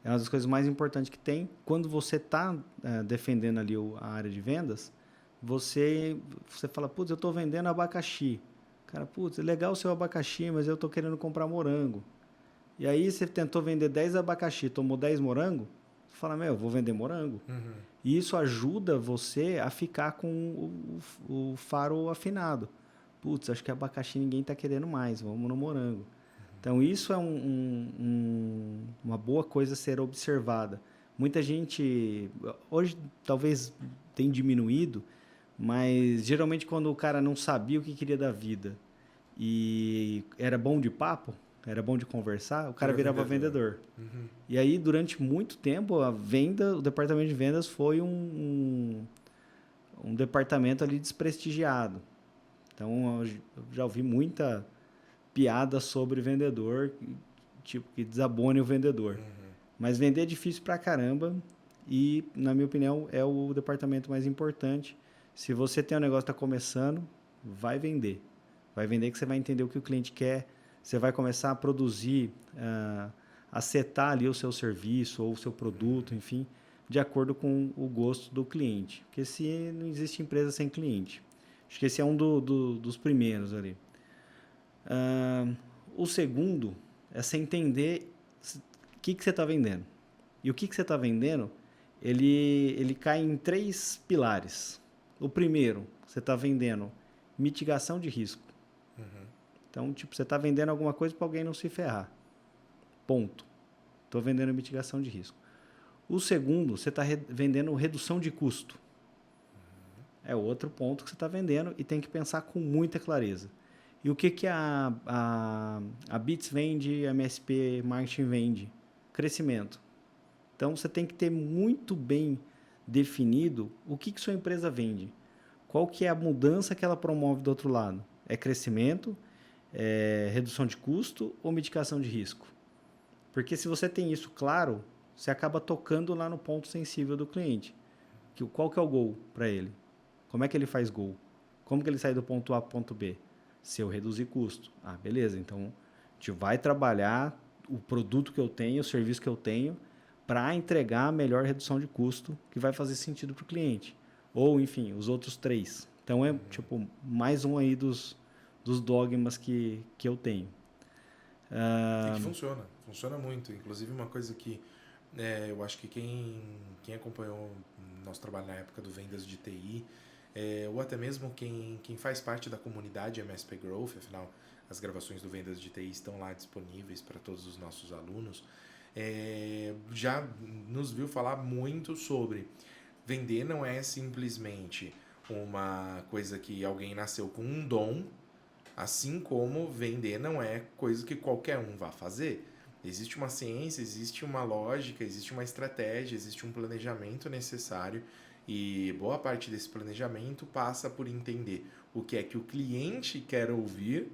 é uma das coisas mais importantes que tem. Quando você está defendendo ali a área de vendas, você fala, putz, eu estou vendendo abacaxi. Cara, putz, é legal o seu abacaxi, mas eu estou querendo comprar morango. E aí você tentou vender 10 abacaxi, tomou 10 morango, você fala, eu vou vender morango. E isso ajuda você a ficar com o faro afinado. Putz, acho que abacaxi ninguém está querendo mais, vamos no morango. Então, isso é uma boa coisa a ser observada. Muita gente, hoje talvez tenha diminuído, mas geralmente quando o cara não sabia o que queria da vida e era bom de papo, era bom de conversar, o cara virava vendedor. E aí, durante muito tempo, o departamento de vendas foi um departamento ali desprestigiado. Então, eu já ouvi muita piada sobre vendedor, tipo, que desabone o vendedor. Mas vender é difícil pra caramba e, na minha opinião, é o departamento mais importante. Se você tem um negócio que está começando, vai vender. Vai vender que você vai entender o que o cliente quer, você vai começar a produzir, a setar ali o seu serviço ou o seu produto, enfim, de acordo com o gosto do cliente. Porque se não existe empresa sem cliente. Acho que esse é um dos primeiros ali. O segundo é você entender o que você está vendendo. E o que você está vendendo, ele cai em 3 pilares. O primeiro, você está vendendo mitigação de risco. Então, tipo, você está vendendo alguma coisa para alguém não se ferrar. Ponto. Estou vendendo mitigação de risco. O segundo, você está vendendo redução de custo. É outro ponto que você está vendendo e tem que pensar com muita clareza. E o que a Bits vende, a MSP Marketing vende? Crescimento. Então, você tem que ter muito bem definido o que sua empresa vende. Qual que é a mudança que ela promove do outro lado? É crescimento, é redução de custo ou mitigação de risco? Porque se você tem isso claro, você acaba tocando lá no ponto sensível do cliente. Qual que é o goal para ele? Como é que ele faz goal? Como que ele sai do ponto A para o ponto B? Se eu reduzir custo. Ah, beleza. Então, a gente vai trabalhar o produto que eu tenho, o serviço que eu tenho, para entregar a melhor redução de custo que vai fazer sentido para o cliente. Ou, enfim, os outros 3. Então, é tipo mais um aí dos dogmas que eu tenho. E que funciona. Funciona muito. Inclusive, uma coisa que eu acho que quem acompanhou nosso trabalho na época do Vendas de TI, ou até mesmo quem faz parte da comunidade MSP Growth, afinal, as gravações do Vendas de TI estão lá disponíveis para todos os nossos alunos, já nos viu falar muito sobre vender não é simplesmente uma coisa que alguém nasceu com um dom, assim como vender não é coisa que qualquer um vá fazer. Existe uma ciência, existe uma lógica, existe uma estratégia, existe um planejamento necessário e boa parte desse planejamento passa por entender o que é que o cliente quer ouvir,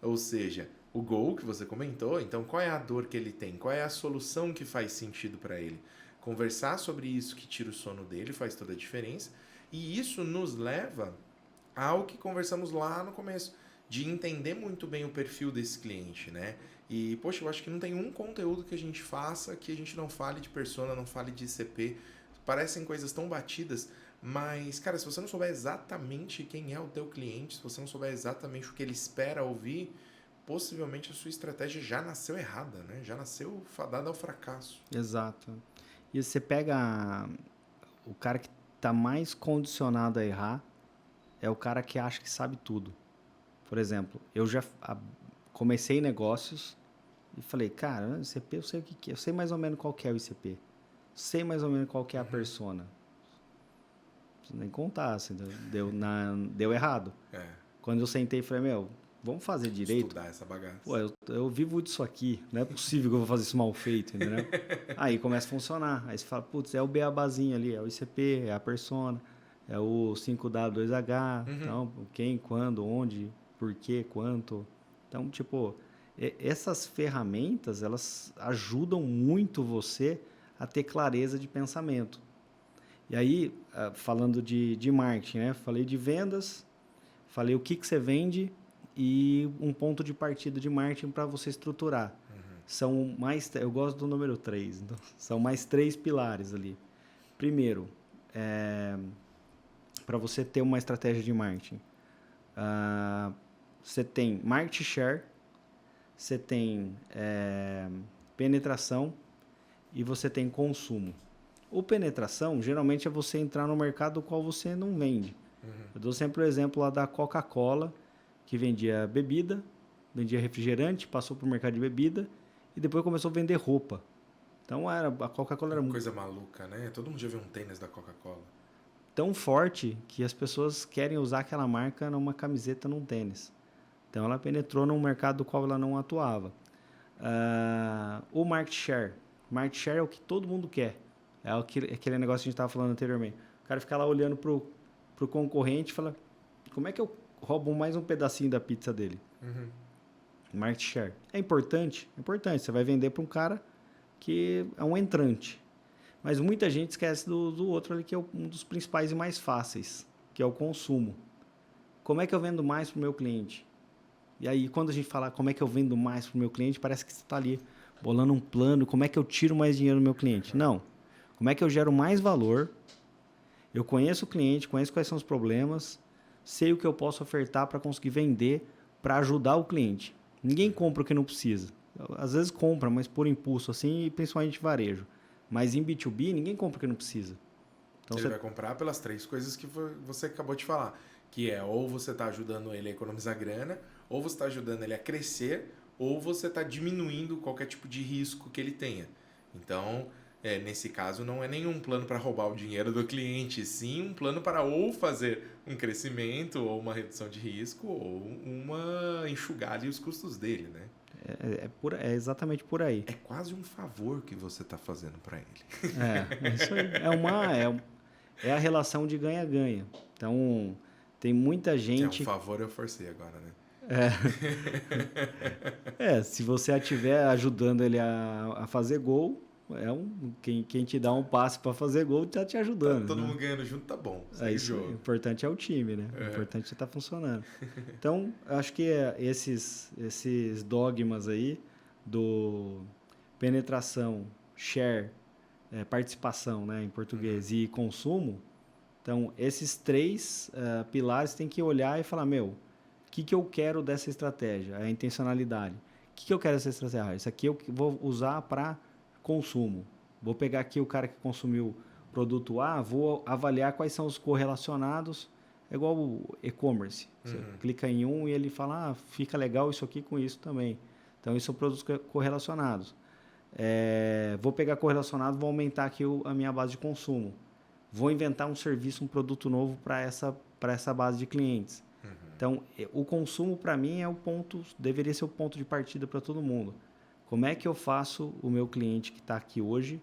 ou seja, o goal que você comentou, então qual é a dor que ele tem, qual é a solução que faz sentido para ele. Conversar sobre isso que tira o sono dele faz toda a diferença e isso nos leva ao que conversamos lá no começo, de entender muito bem o perfil desse cliente, né? E, poxa, eu acho que não tem um conteúdo que a gente faça que a gente não fale de persona, não fale de ICP. Parecem coisas tão batidas, mas, cara, se você não souber exatamente quem é o teu cliente, se você não souber exatamente o que ele espera ouvir, possivelmente a sua estratégia já nasceu errada, né? Já nasceu fadada ao fracasso. Exato. E você pega o cara que está mais condicionado a errar, é o cara que acha que sabe tudo. Por exemplo, eu já comecei negócios e falei, cara, ICP eu sei o que é, eu sei mais ou menos qual que é o ICP, sei mais ou menos qual que é a persona. Não preciso nem contar, assim, deu errado. Quando eu sentei e falei, vamos fazer direito. Estudar essa bagaça. Pô, eu vivo disso aqui, não é possível que eu vou fazer isso mal feito, entendeu? Aí começa a funcionar, aí você fala, putz, é o beabazinho ali, é o ICP, é a persona, é o 5W2H, então, quem, quando, onde, por quê, quanto. Então, tipo, essas ferramentas, elas ajudam muito você a ter clareza de pensamento. E aí, falando de marketing, né? Falei de vendas, falei o que você vende e um ponto de partida de marketing para você estruturar. São mais, eu gosto do número 3, então, são mais 3 pilares ali. Primeiro, para você ter uma estratégia de marketing, você tem market share, você tem penetração e você tem consumo. O penetração, geralmente, é você entrar no mercado do qual você não vende. Eu dou sempre o exemplo lá da Coca-Cola, que vendia bebida, vendia refrigerante, passou para o mercado de bebida e depois começou a vender roupa. Então, a Coca-Cola era uma coisa maluca, né? Todo mundo já viu um tênis da Coca-Cola. Tão forte que as pessoas querem usar aquela marca numa camiseta, num tênis. Então, ela penetrou num mercado do qual ela não atuava. O market share. Market share é o que todo mundo quer. É aquele negócio que a gente estava falando anteriormente. O cara fica lá olhando pro concorrente e fala, como é que eu roubo mais um pedacinho da pizza dele? Market share. É importante? É importante. Você vai vender para um cara que é um entrante. Mas muita gente esquece do outro ali, que é um dos principais e mais fáceis, que é o consumo. como é que eu vendo mais para o meu cliente? E aí, quando a gente fala como é que eu vendo mais para o meu cliente, parece que você está ali bolando um plano, como é que eu tiro mais dinheiro do meu cliente? Não. Como é que eu gero mais valor? Eu conheço o cliente, conheço quais são os problemas, sei o que eu posso ofertar para conseguir vender, para ajudar o cliente. Ninguém compra o que não precisa. Às vezes compra, mas por impulso, assim, e principalmente varejo. Mas em B2B, ninguém compra o que não precisa. Então, Ele vai comprar pelas 3 coisas que você acabou de falar, que é ou você está ajudando ele a economizar grana, ou você está ajudando ele a crescer, ou você está diminuindo qualquer tipo de risco que ele tenha. Então, nesse caso, não é nenhum plano para roubar o dinheiro do cliente, sim um plano para ou fazer um crescimento, ou uma redução de risco, ou uma enxugar ali os custos dele, né? é exatamente por aí. É quase um favor que você está fazendo para ele. É isso aí. É a relação de ganha-ganha. Então, tem muita É um gente... favor, eu forcei agora, né? se você estiver ajudando ele a fazer gol, quem te dá um passe para fazer gol está te Tá ajudando. todo Né? mundo ganhando junto, tá bom. É Segue o isso. O jogo. importante é o time, né? O importante é estar funcionando. Então, acho que esses dogmas aí do penetração, share, participação, né, em português, e consumo. Então, esses 3 pilares tem que olhar e falar, o que eu quero dessa estratégia? A intencionalidade. O que eu quero dessa estratégia? Isso aqui eu vou usar para consumo. Vou pegar aqui o cara que consumiu produto A, vou avaliar quais são os correlacionados. É igual o e-commerce. Você clica em um e ele fala, fica legal isso aqui com isso também. Então, isso são produtos correlacionados. Vou pegar correlacionado, vou aumentar aqui a minha base de consumo. Vou inventar um serviço, um produto novo para essa base de clientes. Então, o consumo, para mim, deveria ser o ponto de partida para todo mundo. Como é que eu faço o meu cliente que está aqui hoje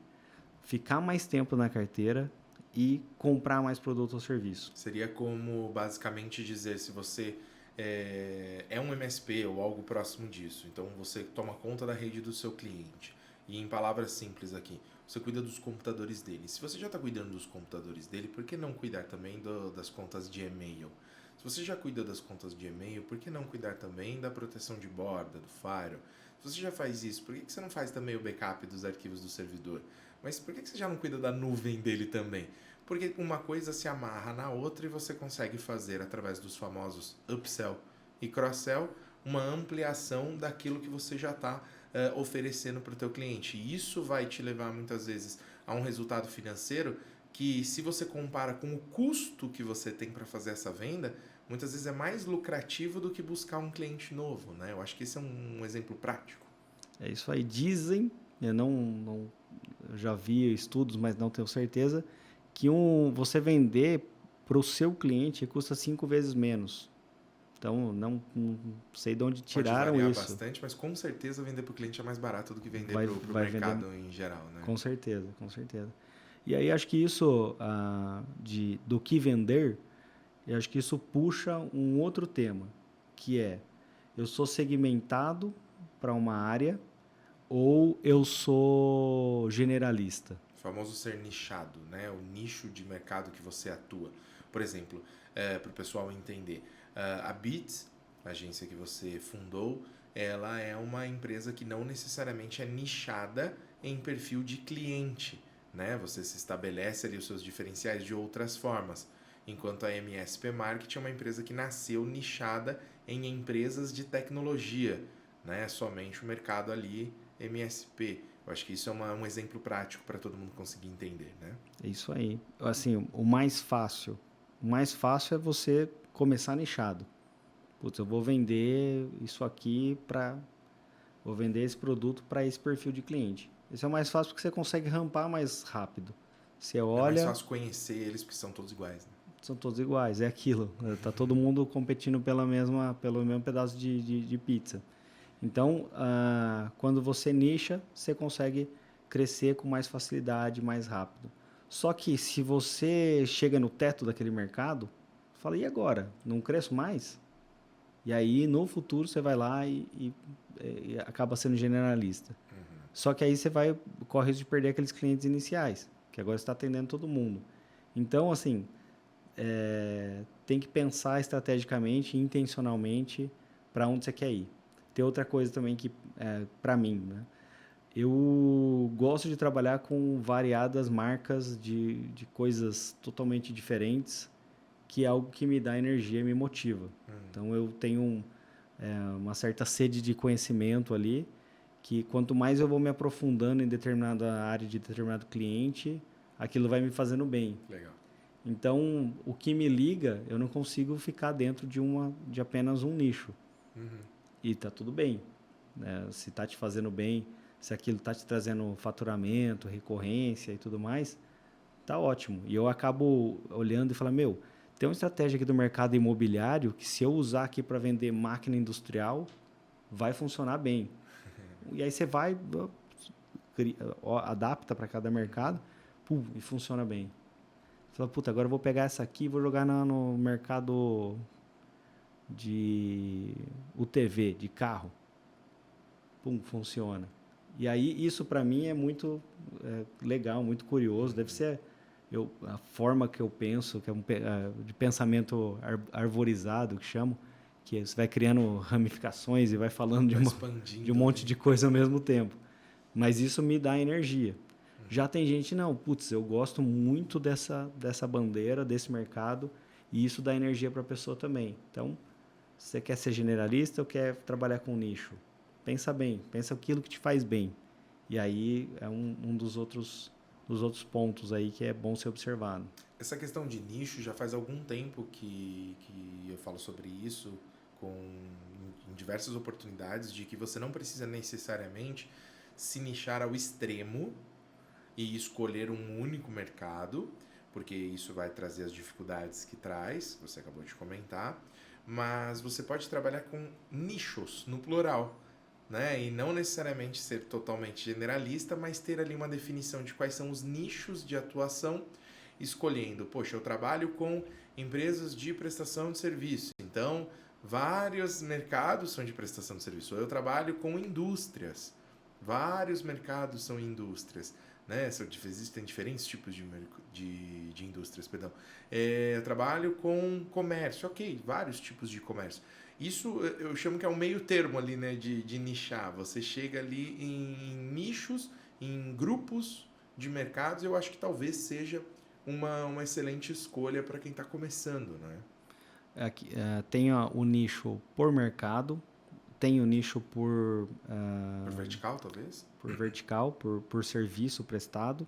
ficar mais tempo na carteira e comprar mais produto ou serviço? Seria como, basicamente, dizer se você é um MSP ou algo próximo disso. Então, você toma conta da rede do seu cliente. E, em palavras simples aqui, você cuida dos computadores dele. Se você já está cuidando dos computadores dele, por que não cuidar também das contas de e-mail? Se você já cuida das contas de e-mail, por que não cuidar também da proteção de borda, do firewall? Se você já faz isso, por que você não faz também o backup dos arquivos do servidor? Mas por que você já não cuida da nuvem dele também? Porque uma coisa se amarra na outra e você consegue fazer, através dos famosos upsell e cross-sell, uma ampliação daquilo que você já está oferecendo para o teu cliente. E isso vai te levar, muitas vezes, a um resultado financeiro que, se você compara com o custo que você tem para fazer essa venda, muitas vezes é mais lucrativo do que buscar um cliente novo, né? Eu acho que esse é um exemplo prático. É isso aí. Dizem, eu já vi estudos, mas não tenho certeza, que você vender para o seu cliente custa 5 vezes menos. Então, não sei de onde tiraram Pode variar isso. bastante, mas com certeza vender para o cliente é mais barato do que vender para o mercado em geral, né? Com certeza. E aí, acho que isso, do que vender, eu acho que isso puxa um outro tema, que é, eu sou segmentado para uma área ou eu sou generalista? O famoso ser nichado, né? O nicho de mercado que você atua. Por exemplo, para o pessoal entender, a Beats, a agência que você fundou, ela é uma empresa que não necessariamente é nichada em perfil de cliente, né? Você se estabelece ali os seus diferenciais de outras formas. Enquanto a MSP Marketing é uma empresa que nasceu nichada em empresas de tecnologia, né? Somente o mercado ali MSP. Eu acho que isso é um exemplo prático para todo mundo conseguir entender, né? É isso aí. Assim, o mais fácil é você começar nichado. Putz, eu vou vender isso aqui vou vender esse produto para esse perfil de cliente. Esse é o mais fácil porque você consegue rampar mais rápido. Você olha... É mais fácil conhecer eles porque são todos iguais, né? São todos iguais, é aquilo. Tá todo mundo competindo pelo mesmo pedaço de pizza. Então, quando você nicha, você consegue crescer com mais facilidade, mais rápido. Só que se você chega no teto daquele mercado, fala, e agora? Não cresço mais? E aí, no futuro, você vai lá e acaba sendo generalista. Só que aí você corre o risco de perder aqueles clientes iniciais, que agora você está atendendo todo mundo. Então, assim, tem que pensar estrategicamente, intencionalmente, para onde você quer ir. Tem outra coisa também que, para mim, né? Eu gosto de trabalhar com variadas marcas de coisas totalmente diferentes, que é algo que me dá energia e me motiva. Então, eu tenho uma certa sede de conhecimento ali, que quanto mais eu vou me aprofundando em determinada área de determinado cliente, aquilo vai me fazendo bem. Legal. Então, o que me liga, eu não consigo ficar dentro de apenas um nicho. E tá tudo bem, né? Se tá te fazendo bem, se aquilo tá te trazendo faturamento, recorrência e tudo mais, tá ótimo. E eu acabo olhando e falando, tem uma estratégia aqui do mercado imobiliário que se eu usar aqui para vender máquina industrial, vai funcionar bem. E aí você vai, adapta para cada mercado, e funciona bem. Você fala, agora eu vou pegar essa aqui e vou jogar no mercado de UTV, de carro. Funciona. E aí isso para mim é muito legal, muito curioso. Deve ser a forma que eu penso, que é de pensamento arvorizado, que chamo, que você vai criando ramificações e vai falando de um monte de coisa ao mesmo tempo. Mas isso me dá energia. Já tem gente, não, eu gosto muito dessa bandeira, desse mercado, e isso dá energia para a pessoa também. Então, você quer ser generalista ou quer trabalhar com nicho? Pensa bem, pensa aquilo que te faz bem. E aí é um dos outros pontos aí que é bom ser observado. Essa questão de nicho já faz algum tempo que eu falo sobre isso em diversas oportunidades, de que você não precisa necessariamente se nichar ao extremo e escolher um único mercado, porque isso vai trazer as dificuldades que traz, você acabou de comentar, mas você pode trabalhar com nichos, no plural, né? E não necessariamente ser totalmente generalista, mas ter ali uma definição de quais são os nichos de atuação, escolhendo, eu trabalho com empresas de prestação de serviço, então vários mercados são de prestação de serviço. Eu trabalho com indústrias, vários mercados são indústrias, né? Existem diferentes tipos de indústrias, perdão. Eu trabalho com comércio, vários tipos de comércio. Isso eu chamo que é um meio termo ali, né, de nichar. Você chega ali em nichos, em grupos de mercados, eu acho que talvez seja uma excelente escolha para quem está começando, né? Tem o nicho por mercado, tem o nicho por vertical, talvez? Por vertical, por serviço prestado.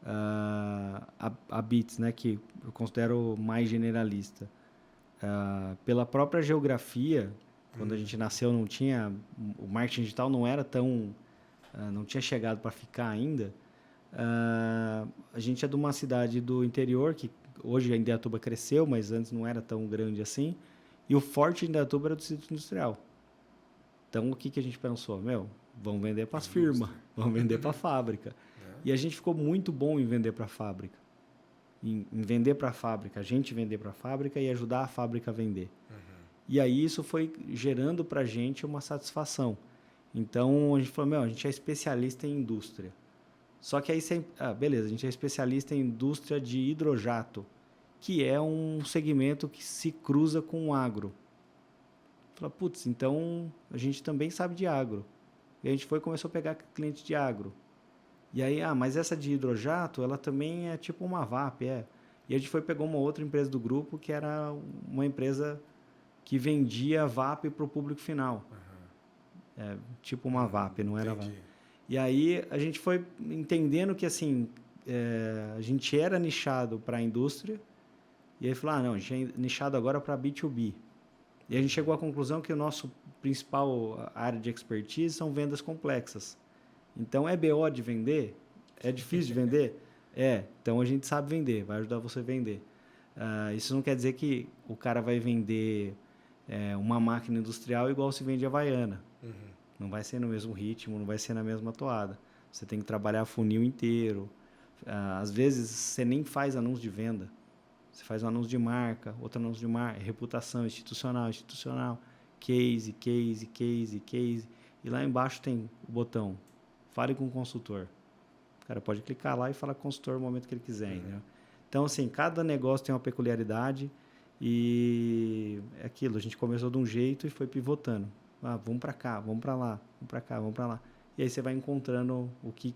A Bits, né, que eu considero mais generalista. Pela própria geografia, quando a gente nasceu, não tinha... O marketing digital não era tão... não tinha chegado para ficar ainda. A gente é de uma cidade do interior, que hoje a Indaiatuba cresceu, mas antes não era tão grande assim. E o forte de Indaiatuba era do distrito industrial. Então, o que a gente pensou? Vamos vender para as firmas, vamos vender para a fábrica. E a gente ficou muito bom em vender para a fábrica. Em vender para a fábrica, a gente vender para a fábrica e ajudar a fábrica a vender. E aí isso foi gerando para a gente uma satisfação. Então, a gente falou, a gente é especialista em indústria. Só que aí, beleza, a gente é especialista em indústria de hidrojato, que é um segmento que se cruza com o agro. Fala, então a gente também sabe de agro. E a gente começou a pegar cliente de agro. E aí, mas essa de hidrojato, ela também é tipo uma VAP, E a gente pegou uma outra empresa do grupo, que era uma empresa que vendia VAP para o público final. Tipo uma VAP, não era VAP. E aí a gente foi entendendo que assim, a gente era nichado para a indústria, e aí falou, não, a gente é nichado agora para B2B. E a gente chegou à conclusão que o nosso principal área de expertise são vendas complexas. Então, é BO de vender? É difícil de vender? Então a gente sabe vender, vai ajudar você a vender. Isso não quer dizer que o cara vai vender uma máquina industrial igual se vende a Havaiana. Não vai ser no mesmo ritmo, não vai ser na mesma toada. Você tem que trabalhar funil inteiro. Às vezes, você nem faz anúncio de venda. Você faz um anúncio de marca, outro anúncio de marca, reputação, institucional, case. E lá embaixo tem o botão, fale com o consultor. O cara pode clicar lá e falar com o consultor no momento que ele quiser. Né? Então, assim, cada negócio tem uma peculiaridade e é aquilo, a gente começou de um jeito e foi pivotando. Vamos para cá, vamos para lá, vamos para cá, vamos para lá. E aí você vai encontrando o que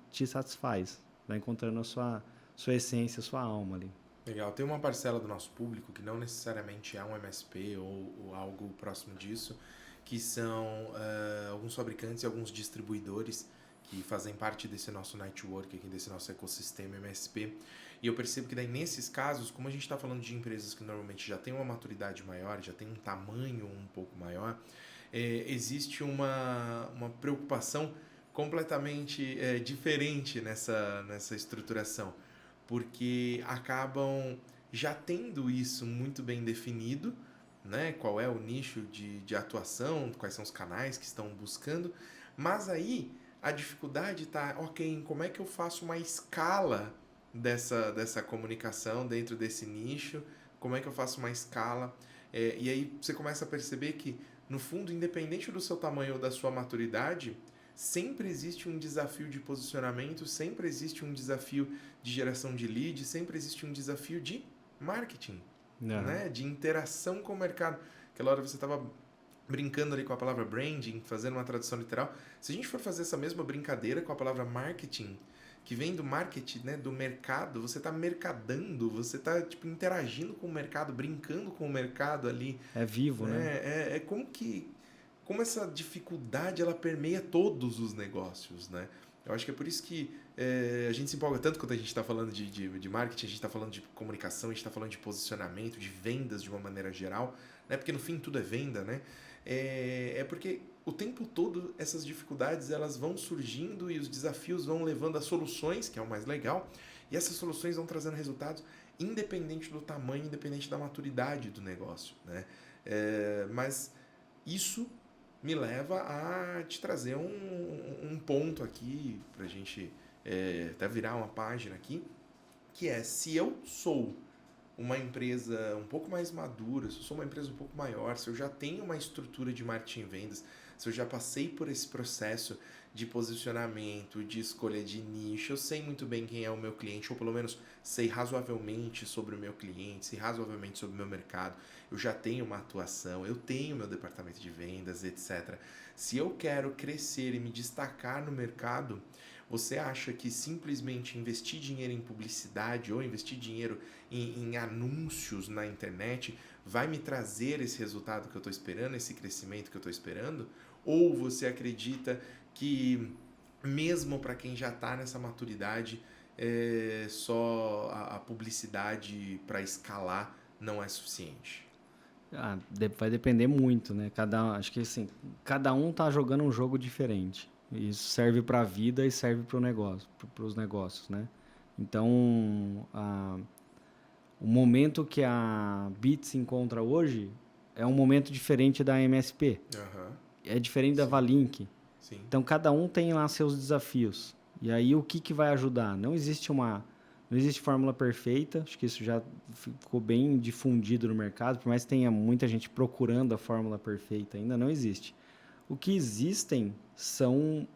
te satisfaz, vai encontrando a sua essência, a sua alma ali. Legal. Tem uma parcela do nosso público que não necessariamente é um MSP ou algo próximo disso, que são alguns fabricantes e alguns distribuidores que fazem parte desse nosso network aqui, desse nosso ecossistema MSP. E eu percebo que daí nesses casos, como a gente está falando de empresas que normalmente já têm uma maturidade maior, já tem um tamanho um pouco maior, existe uma preocupação completamente diferente nessa estruturação, porque acabam já tendo isso muito bem definido, né? Qual é o nicho de atuação, quais são os canais que estão buscando, mas aí a dificuldade está, ok, como é que eu faço uma escala dessa comunicação dentro desse nicho, como é que eu faço uma escala, e aí você começa a perceber que, no fundo, independente do seu tamanho ou da sua maturidade, sempre existe um desafio de posicionamento, sempre existe um desafio de geração de lead, sempre existe um desafio de marketing, né? De interação com o mercado. Aquela hora você estava brincando ali com a palavra branding, fazendo uma tradução literal. Se a gente for fazer essa mesma brincadeira com a palavra marketing, que vem do marketing, né, do mercado, você está mercadando, você está tipo, interagindo com o mercado, brincando com o mercado ali. É vivo, né? Como essa dificuldade ela permeia todos os negócios, né? Eu acho que é por isso que a gente se empolga tanto quando a gente está falando de marketing, a gente está falando de comunicação, a gente está falando de posicionamento, de vendas de uma maneira geral, né? Porque no fim tudo é venda, né? Porque o tempo todo essas dificuldades elas vão surgindo e os desafios vão levando a soluções, que é o mais legal, e essas soluções vão trazendo resultados independente do tamanho, independente da maturidade do negócio, né? Mas isso me leva a te trazer um ponto aqui pra gente até virar uma página aqui, que é, se eu sou uma empresa um pouco mais madura, se eu sou uma empresa um pouco maior, se eu já tenho uma estrutura de marketing e vendas, se eu já passei por esse processo de posicionamento, de escolha de nicho, eu sei muito bem quem é o meu cliente, ou pelo menos sei razoavelmente sobre o meu cliente, sei razoavelmente sobre o meu mercado, eu já tenho uma atuação, eu tenho meu departamento de vendas, etc. Se eu quero crescer e me destacar no mercado, você acha que simplesmente investir dinheiro em publicidade ou investir dinheiro em anúncios na internet vai me trazer esse resultado que eu estou esperando, esse crescimento que eu estou esperando? Ou você acredita que mesmo para quem já está nessa maturidade, só a publicidade para escalar não é suficiente? Vai depender muito, né? Acho que assim, cada um tá jogando um jogo diferente. Isso serve para a vida e serve para o negócio, para os negócios, né? Então, o momento que a Bits se encontra hoje é um momento diferente da MSP. É diferente da Valink. Sim. Então, cada um tem lá seus desafios. E aí, o que vai ajudar? Não existe fórmula perfeita. Acho que isso já ficou bem difundido no mercado. Por mais que tenha muita gente procurando a fórmula perfeita, ainda não existe. O que existem são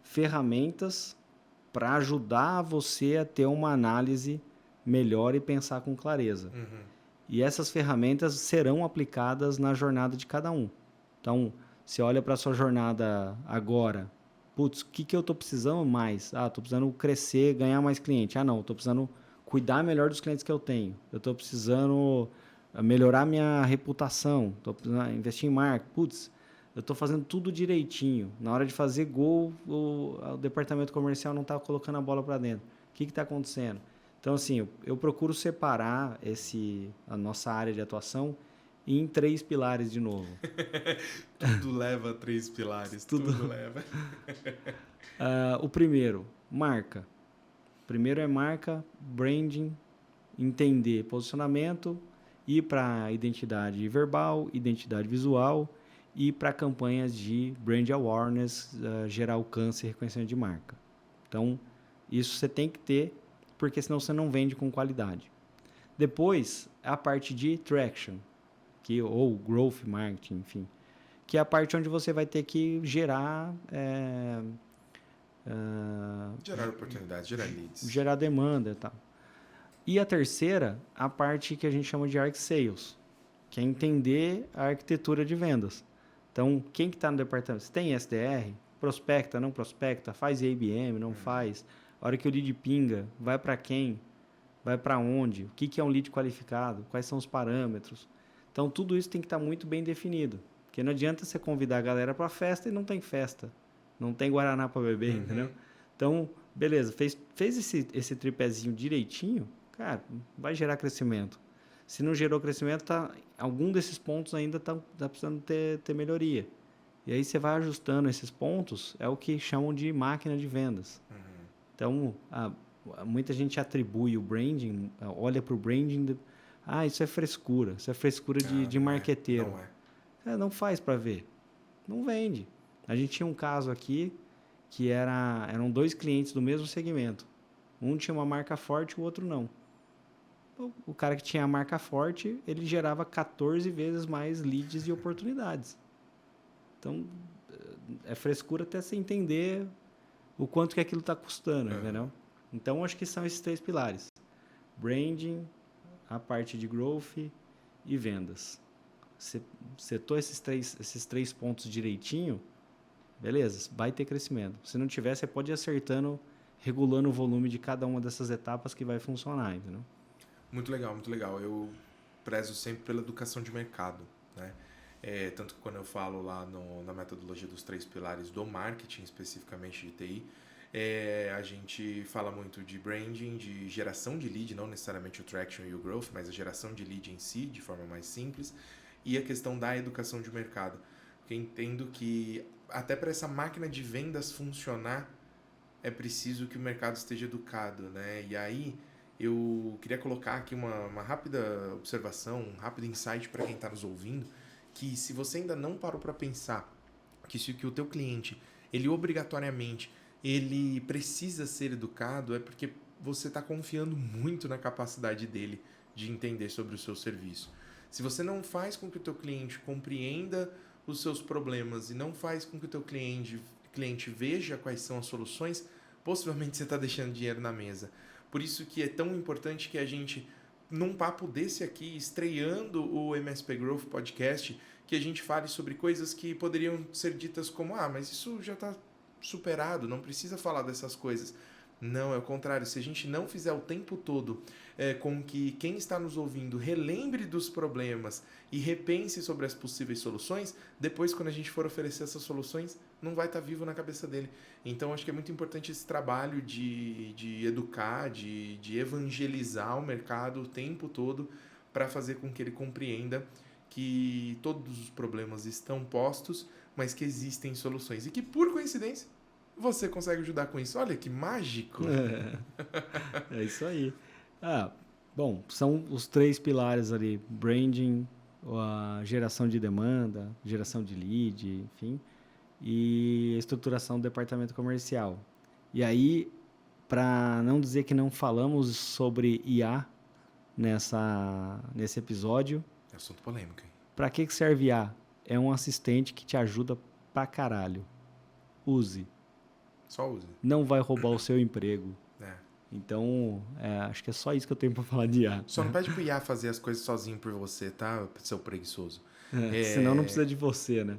ferramentas para ajudar você a ter uma análise melhor e pensar com clareza. E essas ferramentas serão aplicadas na jornada de cada um. Então, você olha para a sua jornada agora. Putz, o que eu estou precisando mais? Estou precisando crescer, ganhar mais cliente. Não, estou precisando cuidar melhor dos clientes que eu tenho. Eu estou precisando melhorar minha reputação. Estou precisando investir em marketing. Putz, eu estou fazendo tudo direitinho. Na hora de fazer gol, o departamento comercial não está colocando a bola para dentro. O que está acontecendo? Então, assim, eu procuro separar a nossa área de atuação em 3 pilares de novo. Tudo leva a 3 pilares. Tudo leva. O primeiro, marca. Primeiro é marca, branding, entender posicionamento, ir para identidade verbal, identidade visual e para campanhas de brand awareness, gerar alcance e reconhecimento de marca. Então, isso você tem que ter, porque senão você não vende com qualidade. Depois, a parte de traction, ou growth marketing, enfim, que é a parte onde você vai ter que gerar gerar oportunidades, gerar leads. Gerar demanda e tal. E a terceira, a parte que a gente chama de Arc Sales, que é entender a arquitetura de vendas. Então, quem que está no departamento? Você tem SDR? Prospecta, não prospecta? Faz IBM, não faz? A hora que o lead pinga, vai para quem? Vai para onde? O que é um lead qualificado? Quais são os parâmetros? Então, tudo isso tem que estar muito bem definido. Porque não adianta você convidar a galera para festa e não tem festa. Não tem Guaraná para beber, entendeu? Então, beleza, fez esse tripézinho direitinho, cara, vai gerar crescimento. Se não gerou crescimento, algum desses pontos ainda tá precisando ter melhoria. E aí você vai ajustando esses pontos, é o que chamam de máquina de vendas. Então, muita gente atribui o branding, olha para o branding, isso é frescura de marqueteiro. Não é. Não faz para ver, não vende. A gente tinha um caso aqui que eram 2 clientes do mesmo segmento. Um tinha uma marca forte, o outro não. O cara que tinha a marca forte, ele gerava 14 vezes mais leads e oportunidades. Então, é frescura até você entender o quanto que aquilo está custando, entendeu? Então, acho que são esses 3 pilares. Branding, a parte de growth e vendas. Você setou esses três pontos direitinho, beleza, vai ter crescimento. Se não tiver, você pode ir acertando, regulando o volume de cada uma dessas etapas que vai funcionar, entendeu? Muito legal, muito legal. Eu prezo sempre pela educação de mercado, né? Tanto que quando eu falo lá na metodologia dos 3 pilares do marketing, especificamente de TI, a gente fala muito de branding, de geração de lead, não necessariamente o traction e o growth, mas a geração de lead em si, de forma mais simples, e a questão da educação de mercado. Porque eu entendo que até para essa máquina de vendas funcionar, é preciso que o mercado esteja educado, né? E aí eu queria colocar aqui uma rápida observação, um rápido insight para quem está nos ouvindo, que se você ainda não parou para pensar que o teu cliente, ele obrigatoriamente, ele precisa ser educado, é porque você está confiando muito na capacidade dele de entender sobre o seu serviço. Se você não faz com que o teu cliente compreenda os seus problemas e não faz com que o teu cliente veja quais são as soluções, possivelmente você está deixando dinheiro na mesa. Por isso que é tão importante que a gente, num papo desse aqui, estreando o MSP Growth Podcast, que a gente fale sobre coisas que poderiam ser ditas como, mas isso já está superado, não precisa falar dessas coisas. Não, é o contrário. Se a gente não fizer o tempo todo com que quem está nos ouvindo relembre dos problemas e repense sobre as possíveis soluções, depois, quando a gente for oferecer essas soluções, não vai estar vivo na cabeça dele. Então, acho que é muito importante esse trabalho de educar, de evangelizar o mercado o tempo todo para fazer com que ele compreenda que todos os problemas estão postos, mas que existem soluções. E que, por coincidência, você consegue ajudar com isso. Olha que mágico! É isso aí. Bom, são os 3 pilares ali: branding, a geração de demanda, geração de lead, enfim, e a estruturação do departamento comercial. E aí, para não dizer que não falamos sobre IA nesse episódio... É assunto polêmico, hein? Para que serve IA? É um assistente que te ajuda pra caralho. Use. Só use. Não vai roubar o seu emprego. É. Então, acho que é só isso que eu tenho para falar de IA. Só não pede pro IA fazer as coisas sozinho por você, tá, seu preguiçoso? Senão não precisa de você, né?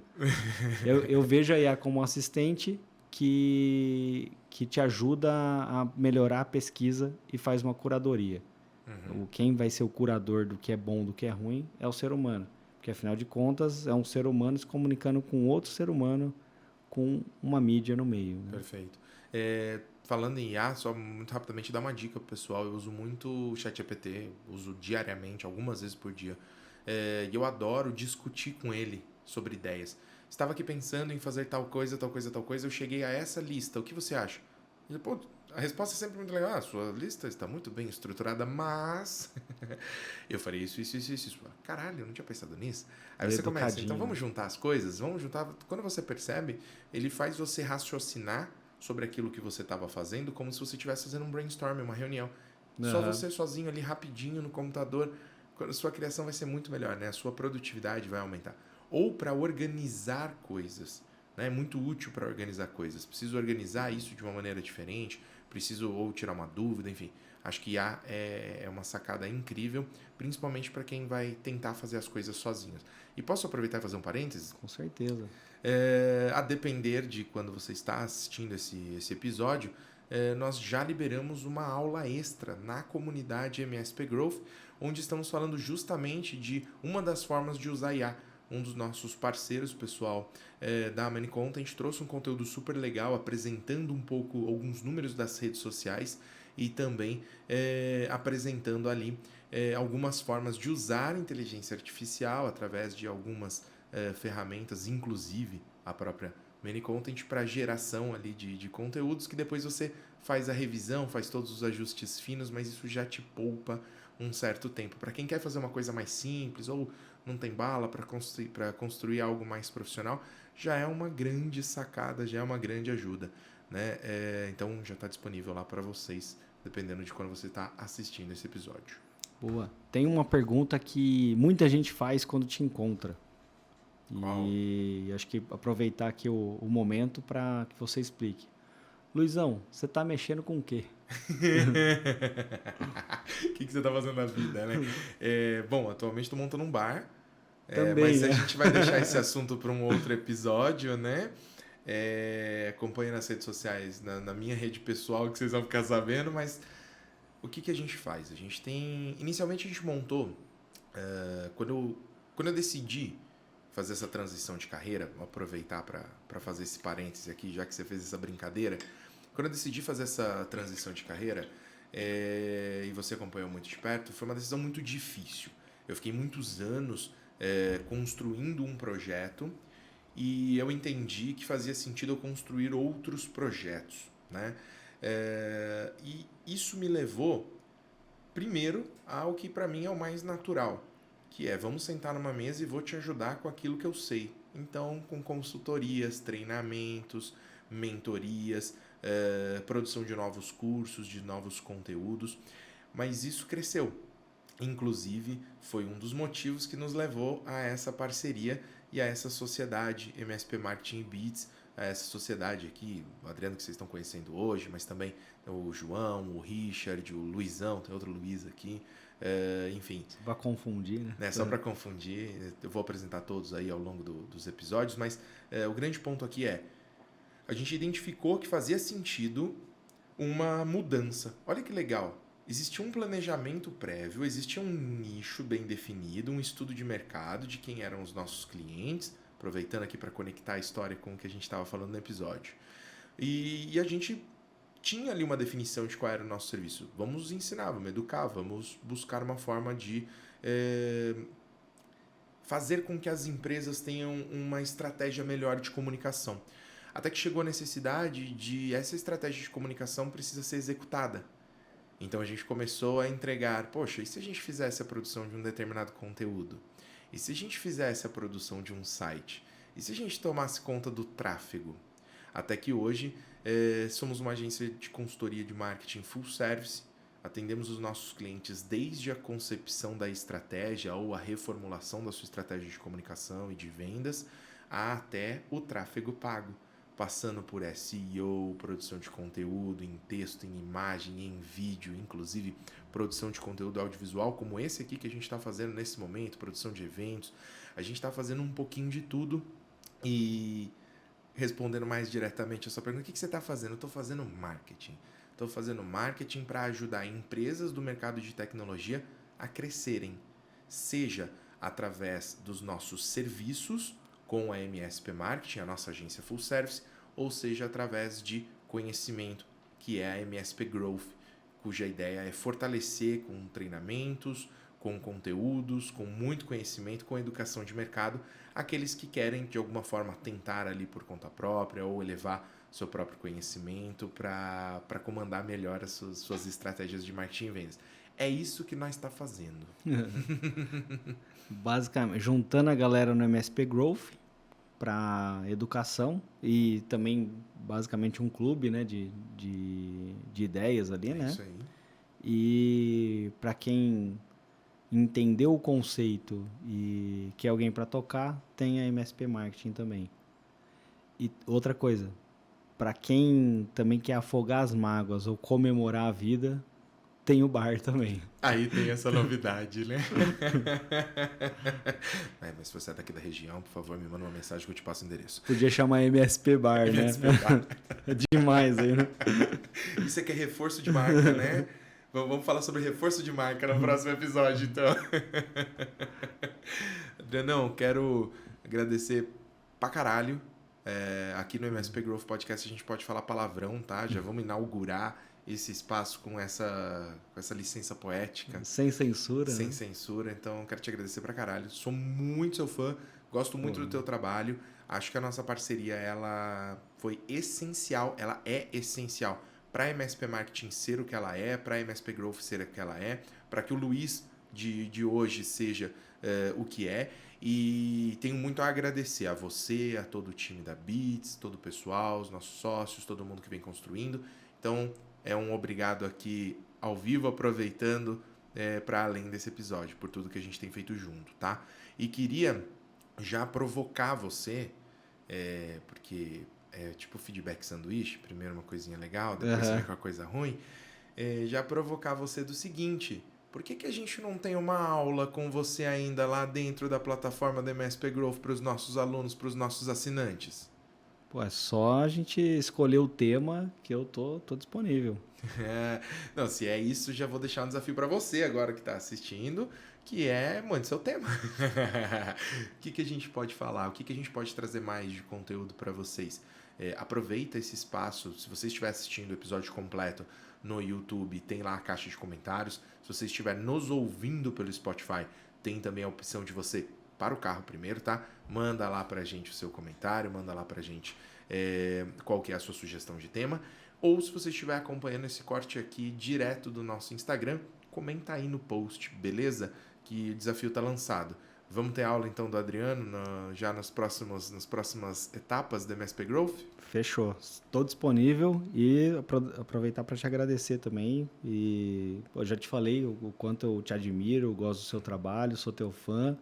eu vejo a IA como um assistente que te ajuda a melhorar a pesquisa e faz uma curadoria. Quem vai ser o curador do que é bom, do que é ruim, é o ser humano. Porque, afinal de contas, é um ser humano se comunicando com outro ser humano com uma mídia no meio. Né? Perfeito. Falando em IA, só muito rapidamente dar uma dica pro pessoal. Eu uso muito o ChatGPT, uso diariamente, algumas vezes por dia. E eu adoro discutir com ele sobre ideias. Estava aqui pensando em fazer tal coisa, tal coisa, tal coisa. Eu cheguei a essa lista. O que você acha? Ele, a resposta é sempre muito legal. Sua lista está muito bem estruturada, mas eu farei isso. Caralho, eu não tinha pensado nisso. Aí você começa, então vamos juntar as coisas? Vamos juntar. Quando você percebe, ele faz você raciocinar sobre aquilo que você estava fazendo, como se você estivesse fazendo um brainstorm, uma reunião. Só você sozinho ali, rapidinho, no computador, a sua criação vai ser muito melhor, né? A sua produtividade vai aumentar. Ou para organizar coisas, né? É muito útil para organizar coisas. Preciso organizar isso de uma maneira diferente, preciso ou tirar uma dúvida, enfim. Acho que IA é uma sacada incrível, principalmente para quem vai tentar fazer as coisas sozinhos. E posso aproveitar e fazer um parênteses? Com certeza. A depender de quando você está assistindo esse episódio, nós já liberamos uma aula extra na comunidade MSP Growth, onde estamos falando justamente de uma das formas de usar IA. Um dos nossos parceiros, o pessoal da Money Content, trouxe um conteúdo super legal, apresentando um pouco alguns números das redes sociais e também apresentando ali algumas formas de usar a inteligência artificial através de algumas ferramentas, inclusive a própria Money Content, para geração ali de conteúdos que depois você faz a revisão, faz todos os ajustes finos, mas isso já te poupa um certo tempo. Para quem quer fazer uma coisa mais simples ou não tem bala para construir algo mais profissional, já é uma grande sacada, já é uma grande ajuda, né? Então já está disponível lá para vocês, dependendo de quando você está assistindo esse episódio. Boa. Tem uma pergunta que muita gente faz quando te encontra. Qual? E acho que aproveitar aqui o momento para que você explique. Luizão, você está mexendo com o quê? O que você está fazendo na vida, né? Bom, atualmente estou montando um bar. Também, Mas né? a gente vai deixar esse assunto para um outro episódio, né? Acompanhe nas redes sociais, na minha rede pessoal, que vocês vão ficar sabendo, mas o que a gente faz? A gente tem... Inicialmente a gente montou, quando eu decidi fazer essa transição de carreira, vou aproveitar para fazer esse parêntese aqui, já que você fez essa brincadeira. Quando eu decidi fazer essa transição de carreira, e você acompanhou muito de perto, foi uma decisão muito difícil. Eu fiquei muitos anos construindo um projeto e eu entendi que fazia sentido eu construir outros projetos, né? E isso me levou, primeiro, ao que para mim é o mais natural, que é vamos sentar numa mesa e vou te ajudar com aquilo que eu sei. Então, com consultorias, treinamentos, mentorias, produção de novos cursos, de novos conteúdos, mas isso cresceu. Inclusive, foi um dos motivos que nos levou a essa parceria e a essa sociedade MSP Marketing Beats, a essa sociedade aqui, o Adriano que vocês estão conhecendo hoje, mas também o João, o Richard, o Luizão, tem outro Luiz aqui, enfim. Só para confundir, né? Só para confundir, eu vou apresentar todos aí ao longo dos episódios, mas o grande ponto aqui a gente identificou que fazia sentido uma mudança. Olha que legal. Existia um planejamento prévio, existia um nicho bem definido, um estudo de mercado de quem eram os nossos clientes, aproveitando aqui para conectar a história com o que a gente estava falando no episódio. E a gente tinha ali uma definição de qual era o nosso serviço. Vamos ensinar, vamos educar, vamos buscar uma forma de fazer com que as empresas tenham uma estratégia melhor de comunicação. Até que chegou a necessidade de essa estratégia de comunicação precisa ser executada. Então a gente começou a entregar, poxa, e se a gente fizesse a produção de um determinado conteúdo? E se a gente fizesse a produção de um site? E se a gente tomasse conta do tráfego? Até que hoje somos uma agência de consultoria de marketing full service, atendemos os nossos clientes desde a concepção da estratégia ou a reformulação da sua estratégia de comunicação e de vendas, até o tráfego pago, passando por SEO, produção de conteúdo em texto, em imagem, em vídeo, inclusive produção de conteúdo audiovisual, como esse aqui que a gente está fazendo nesse momento, produção de eventos. A gente está fazendo um pouquinho de tudo. E respondendo mais diretamente a sua pergunta, o que você está fazendo? Eu estou fazendo marketing. Estou fazendo marketing para ajudar empresas do mercado de tecnologia a crescerem, seja através dos nossos serviços, com a MSP Marketing, a nossa agência full service, ou seja, através de conhecimento, que é a MSP Growth, cuja ideia é fortalecer com treinamentos, com conteúdos, com muito conhecimento, com educação de mercado, aqueles que querem, de alguma forma, tentar ali por conta própria ou elevar seu próprio conhecimento para comandar melhor as suas estratégias de marketing e vendas. É isso que nós está fazendo. Basicamente, juntando a galera no MSP Growth para educação e também basicamente um clube, né, de ideias ali, né? Isso aí. E para quem entendeu o conceito e quer alguém para tocar, tem a MSP Marketing também. E outra coisa, para quem também quer afogar as mágoas ou comemorar a vida, tem o bar também. Aí tem essa novidade, né? Mas se você é daqui da região, por favor, me manda uma mensagem que eu te passo o endereço. Podia chamar MSP Bar, MSP né? Bar. É demais aí, né? Isso aqui é reforço de marca, né? Vamos falar sobre reforço de marca no próximo episódio, então. Adrianão, quero agradecer pra caralho. Aqui no MSP Growth Podcast a gente pode falar palavrão, tá? Já vamos inaugurar esse espaço com essa licença poética. Sem censura. Sem né? censura. Então, quero te agradecer pra caralho. Sou muito seu fã. Gosto muito do teu trabalho. Acho que a nossa parceria, ela foi essencial. Ela é essencial para a MSP Marketing ser o que ela é, para a MSP Growth ser o que ela é, para que o Luiz de hoje seja o que é. E tenho muito a agradecer a você, a todo o time da Beats, todo o pessoal, os nossos sócios, todo mundo que vem construindo. Então, é um obrigado aqui ao vivo, aproveitando para além desse episódio, por tudo que a gente tem feito junto, tá? E queria já provocar você, porque é tipo feedback sanduíche, primeiro uma coisinha legal, depois você vem com a coisa ruim, já provocar você do seguinte: por que a gente não tem uma aula com você ainda lá dentro da plataforma da MSP Growth para os nossos alunos, para os nossos assinantes? Pô, é só a gente escolher o tema que eu tô disponível. Não, se é isso, já vou deixar um desafio para você agora que está assistindo, que é, mande seu tema. O que a gente pode falar? O que a gente pode trazer mais de conteúdo para vocês? Aproveita esse espaço. Se você estiver assistindo o episódio completo no YouTube, tem lá a caixa de comentários. Se você estiver nos ouvindo pelo Spotify, tem também a opção de você para o carro primeiro, tá? Manda lá pra gente o seu comentário, manda lá pra gente qual que é a sua sugestão de tema. Ou se você estiver acompanhando esse corte aqui direto do nosso Instagram, comenta aí no post, beleza? Que o desafio tá lançado. Vamos ter aula então do Adriano já nas próximas etapas do MSP Growth? Fechou. Estou disponível e aproveitar para te agradecer também. E eu já te falei o quanto eu te admiro, eu gosto do seu trabalho, sou teu fã.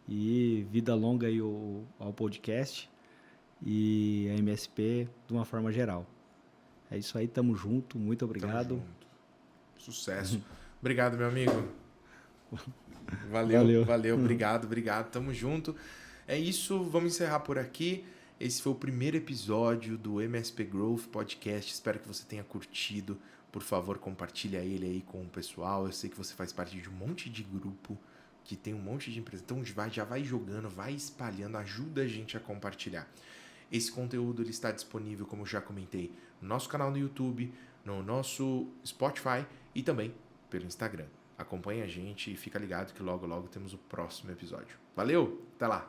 E vida longa aí ao podcast e a MSP de uma forma geral. É isso aí, tamo junto, muito obrigado. Tamo junto. Sucesso. Obrigado, meu amigo. Valeu. Obrigado. Tamo junto. É isso, vamos encerrar por aqui. Esse foi o primeiro episódio do MSP Growth Podcast. Espero que você tenha curtido. Por favor, compartilha ele aí com o pessoal. Eu sei que você faz parte de um monte de grupo que tem um monte de empresa. Então já vai jogando, vai espalhando, ajuda a gente a compartilhar. Esse conteúdo ele está disponível, como eu já comentei, no nosso canal no YouTube, no nosso Spotify e também pelo Instagram. Acompanhe a gente e fica ligado que logo temos o próximo episódio. Valeu, até lá!